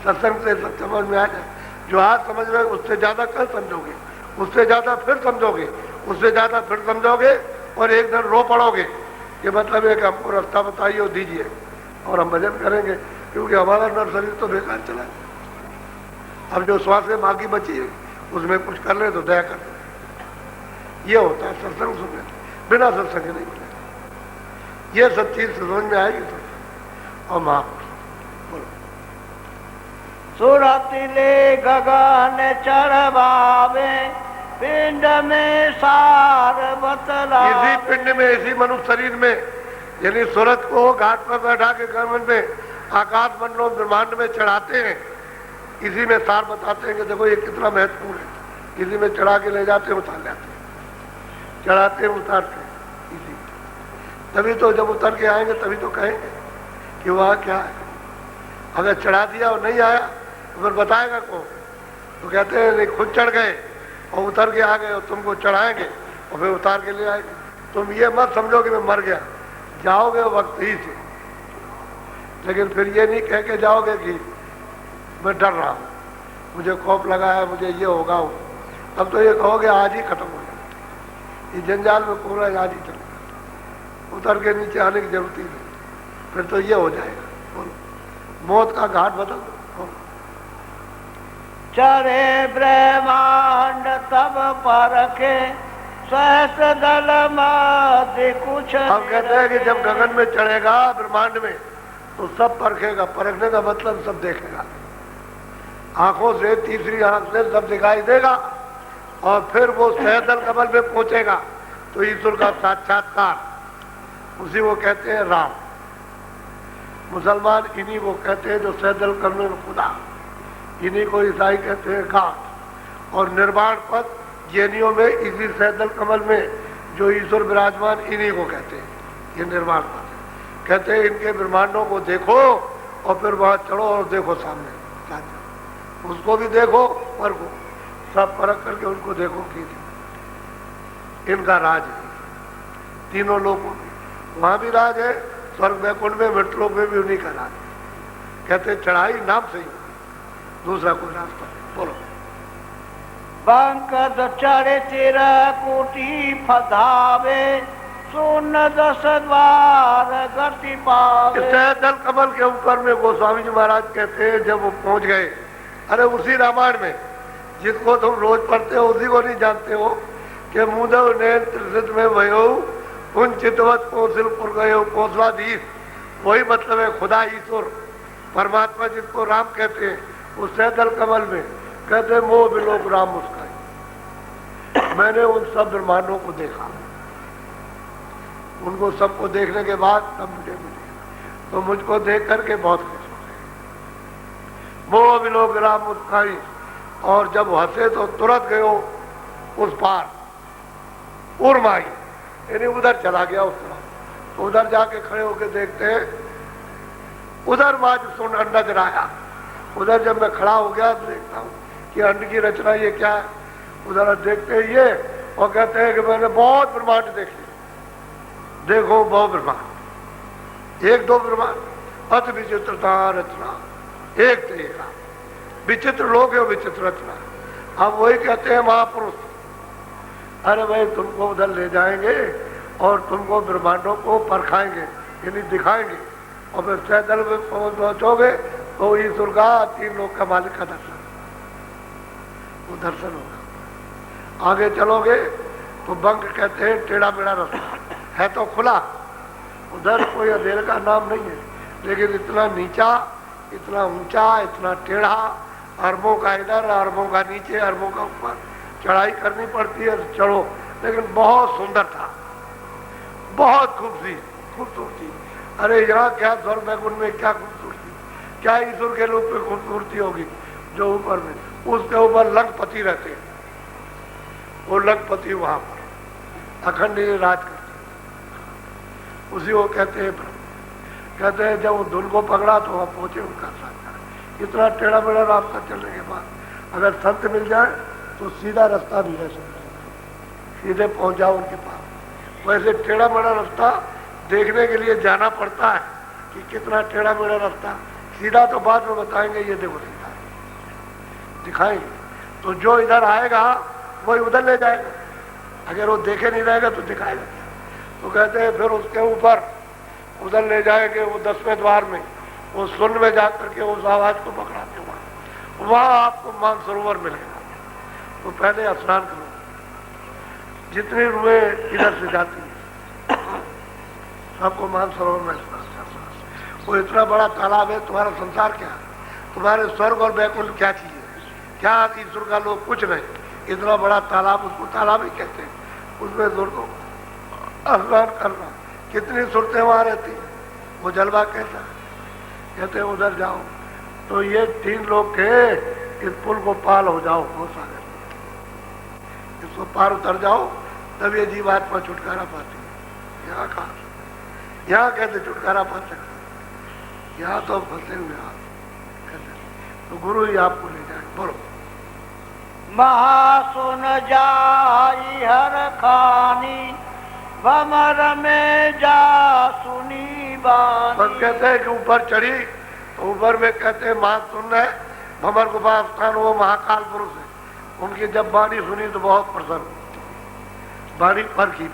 सत्संग से सब समझ में आ जाए। जो आज समझ रहे हो उससे ज्यादा कल समझोगे, उससे ज्यादा फिर समझोगे, उससे ज्यादा फिर समझोगे और एक दिन रो पड़ोगे कि मतलब है कि हमको रास्ता बताइए और दीजिए और हम भजन करेंगे, क्योंकि हमारा नर्सरी तो बेकार चला है। अब जो श्वास में बाकी बची है उसमें कुछ कर ले तो दया कर ले। ये होता है सत्संग सुनने, बिना सत्संग नहीं मिलेगा। ये सब चीज समझ में आएगी तो। और महापुरुष सुरतिले गगन चढ़वावे, पिंड में सार बतलावे। इसी पिंड में, इसी मनुष्य शरीर में, यानी सूरत को घाट पर बैठा के गगन में, आकाश मंडलों ब्रह्मांड में चढ़ाते हैं। इसी में सार बताते हैं कि देखो ये कितना महत्वपूर्ण है। इसी में चढ़ा के ले जाते हैं, उतार लाते हैं, चढ़ाते हैं उतारते हैं। इसी तभी तो जब उतर के आएंगे तभी तो कहेंगे कि वह क्या है। अगर चढ़ा दिया और नहीं आया तो फिर बताएगा कौन? तो कहते हैं नहीं, खुद चढ़ गए और उतर के आ गए और तुमको चढ़ाएंगे और फिर उतार के ले आएंगे। तुम ये मत समझो कि मैं मर गया, जाओगे वक्त ही से, लेकिन फिर ये नहीं कह के जाओगे कि मैं डर रहा हूँ, मुझे खौफ लगा है, मुझे ये होगा। तब तो ये कहोगे आज ही खत्म हो जाए, ये जंजाल में पूरा आज ही चलेगा, उतर के नीचे आने की जरूरत ही नहीं। फिर तो ये हो जाएगा, मौत का घाट बदल दो। चढ़े ब्रह्मांड तब परखे, सहस्र दल मध्य कुछ। हम कहते हैं कि जब गगन में चढ़ेगा ब्रह्मांड में तो सब परखेगा। परखने का मतलब सब देखेगा, आंखों से, तीसरी आंख से सब दिखाई देगा। और फिर वो सहदल कमल में पहुंचेगा तो ईश्वर का साक्षात्कार, उसी को कहते हैं राम। मुसलमान इन्हीं को कहते हैं जो सहदल कमल में खुदा, इन्हीं को ईसाई कहते हैं घाट। और निर्वाण पद जैनियों में इसी सहदल कमल में जो ईश्वर विराजमान, इन्हीं को कहते हैं ये निर्वाण पद। कहते हैं इनके ब्रह्मांडों को देखो और फिर वहां चढ़ो और देखो सामने क्या, उसको भी देखो, परखो, सब परख करके उनको देखो कि इनका राज है तीनों लोगों में। वहां भी राज है, स्वर्ग वैकुंठ में, मृतलोक में भी उन्हीं का राज है। कहते चढ़ाई नाम से ही, दूसरा कोई रास्ता नहीं। बोलो। पंकज चढ़े तेरा कोटि फधावे, सुन दस द्वार गति पावे। सहदल कमल के ऊपर में गोस्वामी जी महाराज कहते हैं जब वो पहुंच गए, अरे उसी रामायण में जिसको तुम रोज पढ़ते हो उसी को नहीं जानते हो कि मुदव नैन त्रिसित में भयो उन चितवत कौशलपुर गए कौशलाधीश। वही मतलब है खुदा ईश्वर परमात्मा जिसको राम कहते हैं। उस सहदल कमल में कहते मोह विलोक राम मुस्काई। मैंने उन सब ब्रह्मांडों को देखा, उनको सबको देखने के बाद तब मुझे मिले, तो मुझको देख करके बहुत खुश हो गए। मोह विलोक राम मुस्काई। और जब हंसे तो तुरंत गयो उस पार उर्माई, यानी उधर चला गया उस तरफ। तो उधर जाके खड़े होके देखते हैं, उधर माज सुन नजर आया। उधर जब मैं खड़ा हो गया तो देखता हूँ कि अंड की रचना ये क्या है। उधर देखते हैं ये और कहते हैं कि मैंने बहुत ब्रह्मांड देखे। देखो बहुत ब्रह्मांड, एक दो ब्रह्मांड, अति विचित्रता रचना, एक से एक विचित्र लोग है, विचित्र रचना। अब वही कहते हैं महापुरुष, अरे भाई तुमको उधर ले जाएंगे और तुमको ब्रह्मांडों को परखाएंगे, यानी दिखाएंगे। और फिर सहदल में पहुंचोगे तो ईश्वर का तीन लोग का मालिक का दर्शन, वो दर्शन होगा। आगे चलोगे तो बंक कहते हैं टेढ़ा मेढ़ा रास्ता है, तो खुला, उधर कोई अंधेरे का नाम नहीं है, लेकिन इतना नीचा, इतना ऊंचा, इतना टेढ़ा, अरबों का इधर, अरबों का नीचे, अरबों का ऊपर, चढ़ाई करनी पड़ती है, चढ़ो। लेकिन बहुत सुंदर था, बहुत खूबसूरती। अरे यहाँ क्या स्वर्ग वैकुंठ में क्या खूबसूरती, क्या ईश्वर के रूप में खूबसूरती होगी जो ऊपर में। उसके ऊपर लखपति रहते हैं, वो लखपति वहां पर अखंड राज करते, उसी को कहते हैं ब्रह्म। कहते हैं जब वो धुन को पकड़ा तो वहां पहुंचे उनका साथ। इतना टेढ़ा मेढ़ा रास्ता चलने के बाद अगर संत मिल जाए तो सीधा रास्ता भी है, सीधे पहुंच जाओ उनके पास। वैसे टेढ़ा मेढ़ा रास्ता देखने के लिए जाना पड़ता है कि कितना टेढ़ा मेढ़ा रास्ता। सीधा तो बाद में बताएंगे, ये देखो सीधा। दिखाएंगे तो जो इधर आएगा वही उधर ले जाएगा, अगर वो देखे नहीं रहेगा तो दिखाएगा। तो कहते हैं फिर उसके ऊपर उधर ले जाएंगे, वो 10वें द्वार में वो सुन में जाकर के उस आवाज को पकड़ाते वहां आपको मानसरोवर मिलेगा। तो पहले स्नान करो, जितनी रुएं इधर से जाती है सबको मानसरोवर में स्नान करना। वो इतना बड़ा तालाब है, तुम्हारा संसार क्या है, तुम्हारे स्वर्ग और बैकुंठ क्या चीज है, क्या ईश्वर का लोग कुछ नहीं, इतना बड़ा तालाब, उसको तालाब ही कहते हैं, उसमें सुरतों स्नान करना। कितनी सुरतें वहां रहती है, वो जलवा कैसा है, कहते हैं उधर जाओ। तो ये 3 लोग के इस पुल को पार हो जाओ, बहुत सागर इसको पार उतर जाओ, तब ये जीवात्मा छुटकारा पाती है। यहाँ कहा, यहाँ कैसे छुटकारा पा सकते, यहाँ तो फंसे हुए आप कहते। तो गुरु ही आपको ले जाए। बोलो महासुन जाई हर खानी, भमर में जा सुनी बानी। बस कहते हैं कि ऊपर चढ़ी, तो ऊपर में कहते हैं महासुन है, भमर गुफा स्थान, वो महाकाल पुरुष है। उनकी जब वाणी सुनी तो बहुत प्रसन्न, वाणी पर की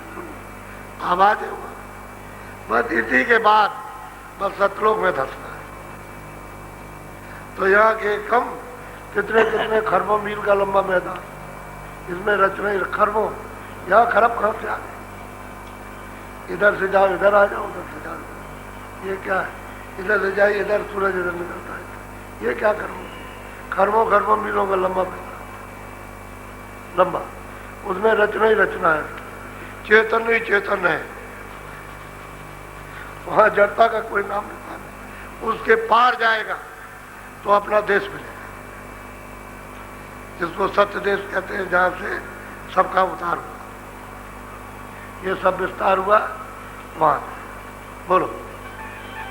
आवाज है वहां। बस इसी के बाद बस सतलोक में धसना है। तो यहाँ के कम कितने कितने खरबों मील का लंबा मैदान, इसमें रचने खरबों, यहाँ खरब कहाँ से आ गए, इधर से जाओ इधर आ जाओ, उधर से जाओ, ये क्या है, इधर से जाइए इधर सूरज इधर निकलता है, ये क्या करो, खरबों खरबों मीलों का लंबा मैदान, लंबा, उसमें रचना ही रचना है, चेतन ही चेतन है, वहां जड़ता का कोई नाम नहीं। उसके पार जाएगा तो अपना देश मिलेगा, जिसको सत्य देश कहते हैं, जहां से सबका उतार हुआ, ये सब विस्तार हुआ वहां। बोलो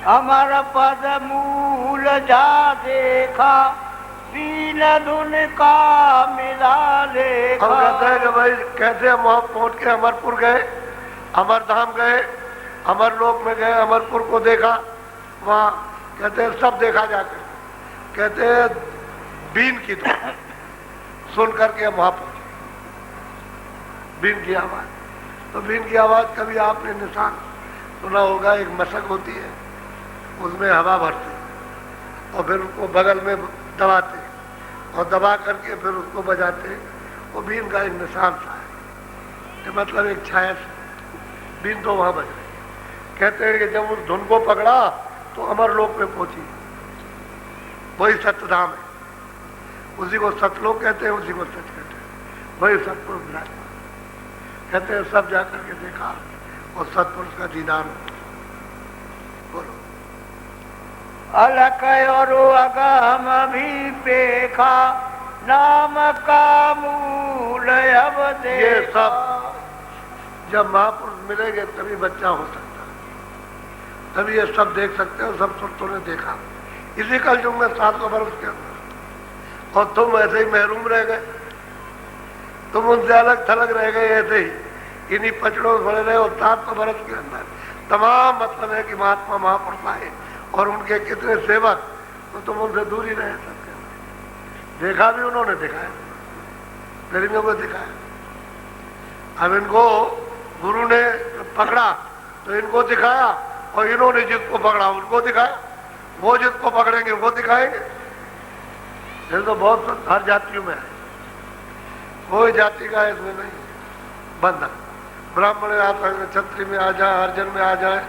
अमर पद मूल जा देखा, दीन धुन का मिला लेखा। हम कहते हैं कि भाई कैसे हम वहां पहुंच के अमरपुर गए, अमरधाम गए, अमरलोक में गए, अमरपुर को देखा, वहां कहते हैं सब देखा जाकर, कहते हैं बीन की तो सुन करके हम वहां पहुंचे, बीन की आवाज। तो बीन की आवाज कभी आपने निशान सुना होगा, एक मशक होती है, उसमें हवा भरते और फिर उसको बगल में दबाते और दबा करके फिर उसको बजाते, वो बीन का एक निशान था है, मतलब एक छाया से बीन तो वहां बज रही। कहते हैं कि जब उस धुन को पकड़ा तो अमरलोक में पहुंची, वही सत्यधाम है, उसी को सतलोक कहते हैं, उसी को सच कहते हैं, वही सतपुरुष विराजमान। कहते हैं सब जाकर के देखा और सतपुरुष का दीदार। बोलो अलख और अगम भी देखा, नाम का मूल अब देखा। ये सब जब महापुरुष मिलेंगे तभी बच्चा हो सकता है, तभी ये सब देख सकते हो, सब सुरतों ने देखा इसी कलयुग में 700 वर्ष के अंदर। और तुम ऐसे ही महरूम रह गए, तुम उनसे अलग थलग रह गए, ऐसे ही इन्हीं पचड़ों में पड़े रहे। और 700 वर्ष के अंदर तमाम मतलब है कि महात्मा महापुरुष आए और उनके कितने सेवक, तो तुम उनसे दूर ही रहे सबके। देखा भी उन्होंने दिखाया, गरीबों को दिखाया। अब इनको गुरु ने पकड़ा तो इनको दिखाया, और इन्होंने जिसको पकड़ा उनको दिखाया, वो जिसको पकड़ेंगे वो दिखाएंगे। ये तो बहुत हर जातियों में है, कोई जाति का इसमें नहीं बंधन। ब्राह्मण में आ सकते, क्षत्रिय में आ जाए, अर्जन में आ जाए,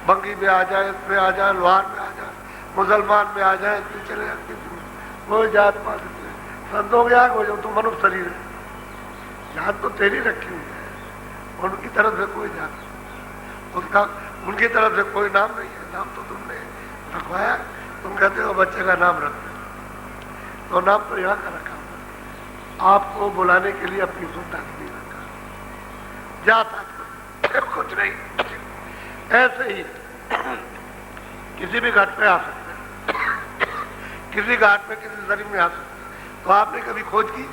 बंगी में आ जाए, इसमें आ जाए, लोहार में आ जाए, मुसलमान में आ जाए, इसमें चले जाते, कोई जात पात नहीं। संतों के आगे हो जाओ तो मनुष्य शरीर है, जात तो तेरी रखी हुई है, उनकी तरफ से कोई जात, उसका उनकी तरफ से कोई नाम नहीं है। नाम तो तुमने रखवाया, तुम कहते हो बच्चे का नाम रख, तो नाम तो यहाँ का रखा, आपको बुलाने के लिए अपनी सुविधा नहीं रखा, जाता कुछ नहीं। ऐसे ही किसी भी घाट पे आ सकते हैं, किसी घाट पे किसी शरीर में आ सकते हैं। तो आपने कभी खोज की,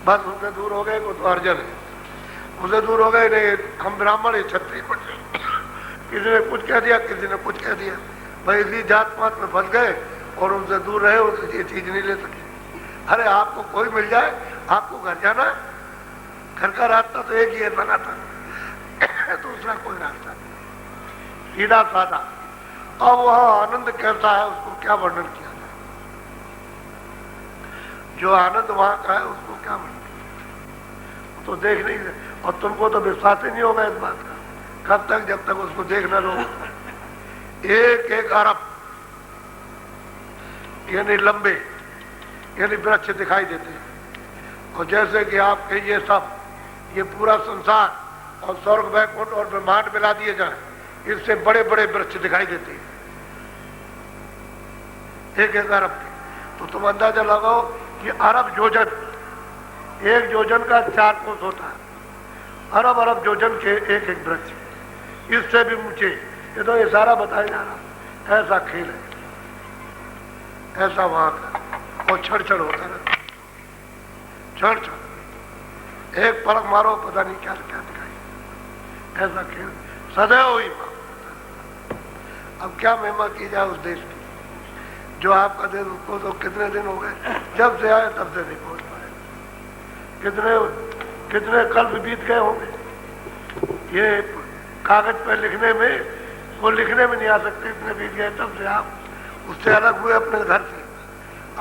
बस उनसे दूर हो गए, वो तो अर्जन है, उनसे दूर हो गए, नहीं हम ब्राह्मण है, क्षत्रिय, किसी ने कुछ कह दिया, किसी ने कुछ कह दिया, भाई इसी जात पात में फंस गए और उनसे दूर रहे, उनसे ये चीज नहीं ले सके। अरे आपको कोई मिल जाए, आपको घर जाना, घर का रास्ता तो एक ही है, बना था, दूसरा कोई रास्ता नहीं, सीधा साधा। अब वहां आनंद कैसा है उसको क्या वर्णन किया जाए, जो आनंद वहां का है उसको क्या वर्णन किया, तो देख नहीं रहे। और तुमको तो विश्वास ही नहीं होगा इस बात का, कब तक, जब तक उसको देख न लो। एक एक अरब यानी लंबे यानी वृक्ष दिखाई देते हैं। और जैसे कि आपके ये सब, ये पूरा संसार और स्वर्ग वैकुंठ और ब्रह्मांड मिला दिए जाए, इससे बड़े बड़े वृक्ष दिखाई देते हैं एक एक अरब के। तो तुम अंदाजा लगाओ कि अरब जोजन, एक जोजन का 4 कोस होता है, अरब अरब जोजन के एक एक वृक्ष, इससे भी ऊंचे। ये तो इशारा बताया जा रहा, ऐसा खेल है, ऐसा वहां का। और छड़ छड़ होता है, छड़ छड़, एक पलक मारो पता नहीं क्या क्या दिखाई, ऐसा खेल सदैव ही। अब क्या महिमा की जाए उस देश की, जो आपका देश, उसको तो कितने दिन हो गए, जब से आए तब से नहीं पहुंच पाए, कितने कल्प बीत गए होंगे। ये कागज पे लिखने में, वो लिखने में नहीं आ सकते, इतने बीत गए तब से आप उससे अलग हुए, अपने घर से,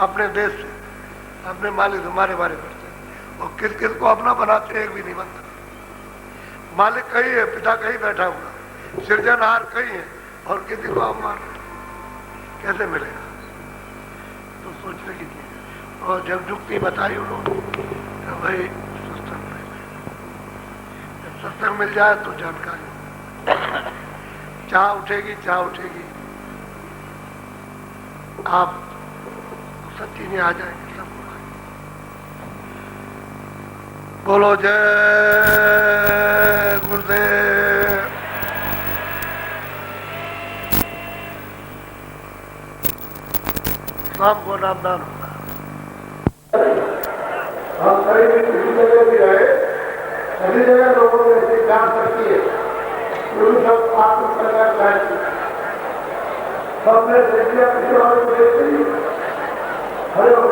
अपने देश से, अपने मालिक हमारे बारे करते। और किस किस को अपना बनाते, एक भी नहीं बनता। मालिक कहीं है, पिता कहीं बैठा हुआ, सृजनहार कहीं है, और किसी को आप मान कैसे मिलेगा, तो सोचने की चीज। और जब युक्ति बताई उन्होंने, तो भाई सत्संग में, जब सत्संग मिल जाए तो जानकारी, चाह उठेगी, चाह उठेगी, आप सब चीजें आ जाएंगी, सब बोलो जय गुरुदेव। शाम को नामदान होगा। हम कहीं भी किसी जगह भी रहे, सभी जगह लोगों में ऐसी जान सकती है, क्योंकि सब आपको करना चाहिए। सबने देखिए किसी और को देखते हरे हो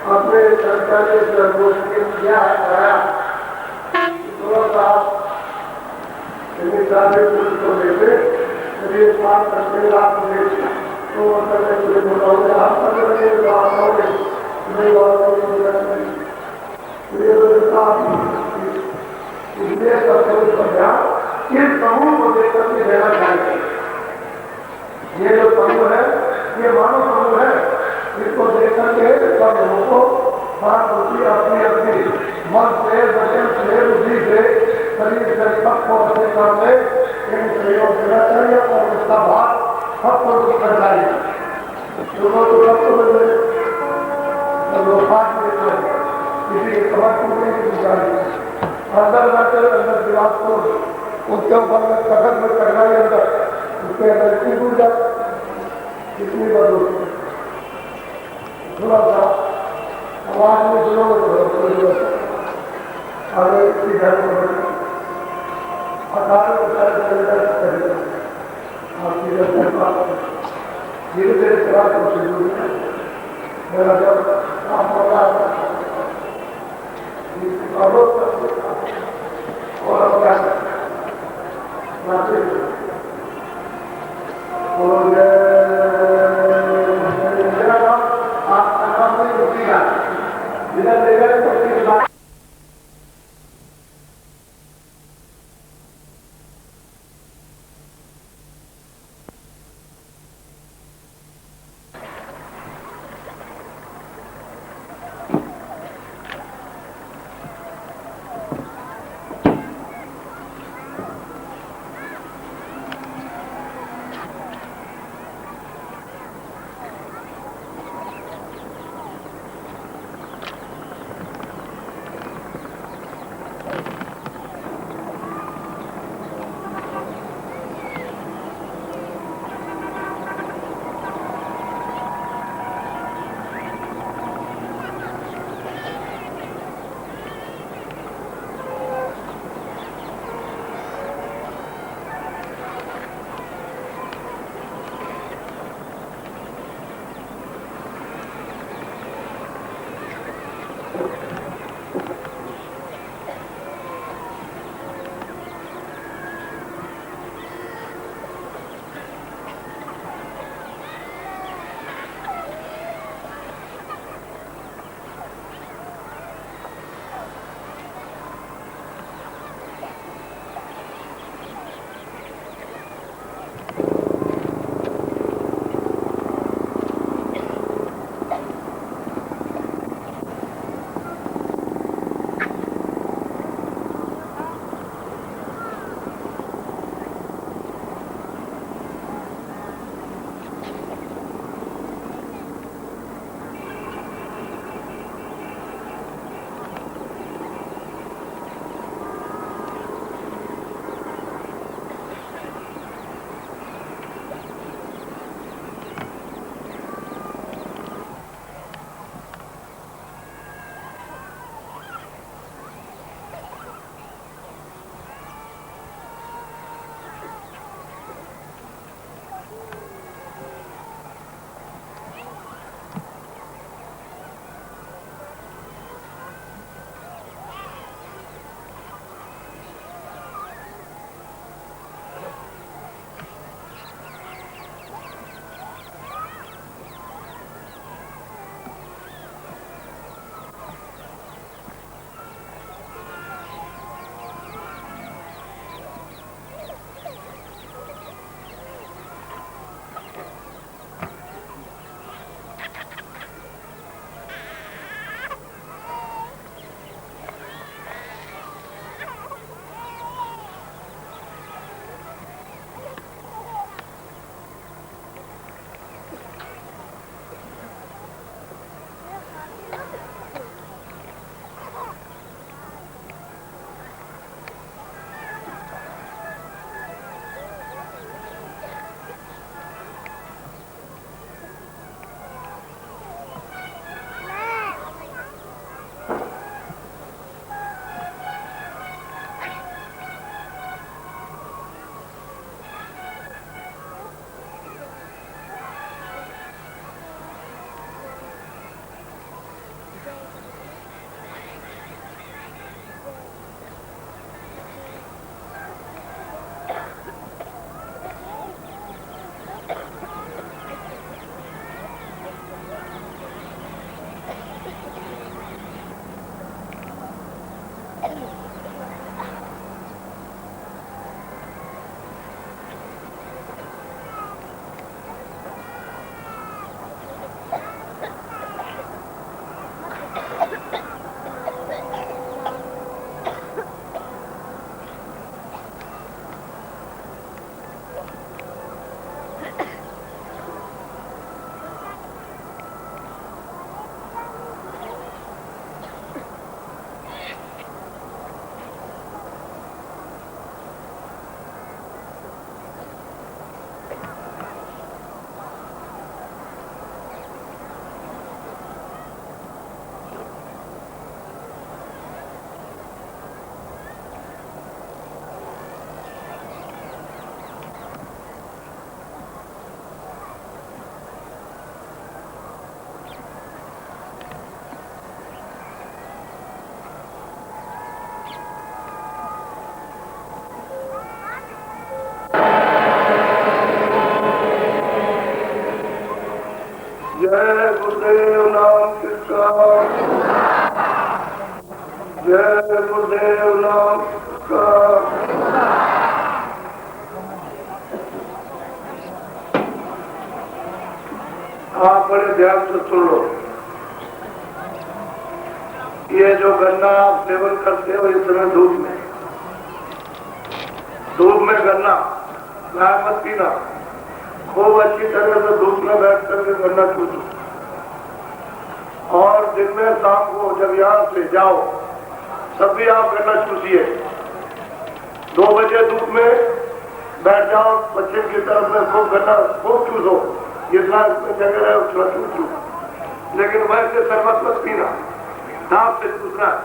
अपने सरकारी किया है कराया थोड़ा सा को लेते करते आप तो इस समूह को देखकर के देना चाहिए। ये जो समूह है, ये मानव समूह है, इसको देखकर के सब लोगों को बात होती अपनी अपनी मन से, वचन से, बुद्धि से, शरीर से सबको अपने काम में सहयोग देना चाहिए और उसका भाग सबको करना चाहिए। दोनों तो सबको मिले लोग बात देते हैं, किसी के समझ टूटने की चाहिए अंदर जाकर अंदर दिमाग को उसके ऊपर में सखत में करना ही अंदर उसके अंदर इतनी दूर जा कितनी बार थोड़ा सा आवाज में सुनो अगर इसी घर को धीरे धीरे चला मेरा जब काम होता है और क्या आपका काम नहीं रुकेगा। जय गुरुदेव नाम किसका जय गुरुदेव नमस्कार। आप बड़े ध्यान से सुन लो। ये जो गन्ना आप सेवन करते हो इस समय धूप में गन्ना गाय मत पीना। खूब अच्छी तरह से धूप में बैठ करके गन्ना चूसो और दिन में शाम को जब यहाँ से जाओ तब भी आप गन्ना चूसिए। 2 बजे धूप में बैठ जाओ, पश्चिम की तरफ में खूब गन्ना खूब चूसो, जितना इसमें जगह है उतना चूसो, लेकिन वैसे शरबत मत पीना, दांत से चूसना है।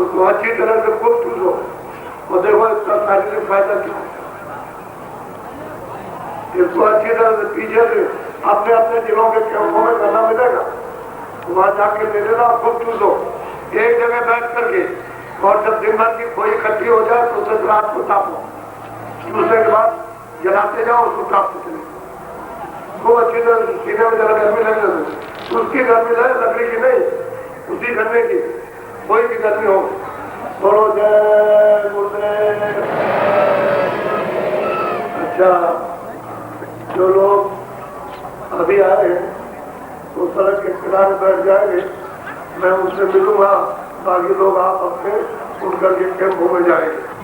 उसको अच्छी तरह से खूब चूसो और देखो इसका शारीरिक फायदा क्या। इसको अच्छी तरह से पीछे अपने अपने जिलों के कैंपों में गन्ना मिलेगा, वहां जाके ले लेना, खूब चूसो एक जगह बैठ करके। और जब दिन भर की खोई इकट्ठी हो जाए तो उसे रात को तापो, चूसने के बाद जलाते जाओ, उसको तापते चले। खूब अच्छी तरह सीने में जरा गर्मी लगने, उसकी गर्मी लगे, लकड़ी की नहीं, उसी गन्ने की, कोई भी गर्मी हो। बोलो जय गुरुदेव। अच्छा, जो लोग अभी आए वो सड़क के किनारे बैठ जाएंगे, मैं उनसे मिलूंगा। बाकी लोग आप अपने उठ करके कैंपों में जाएंगे।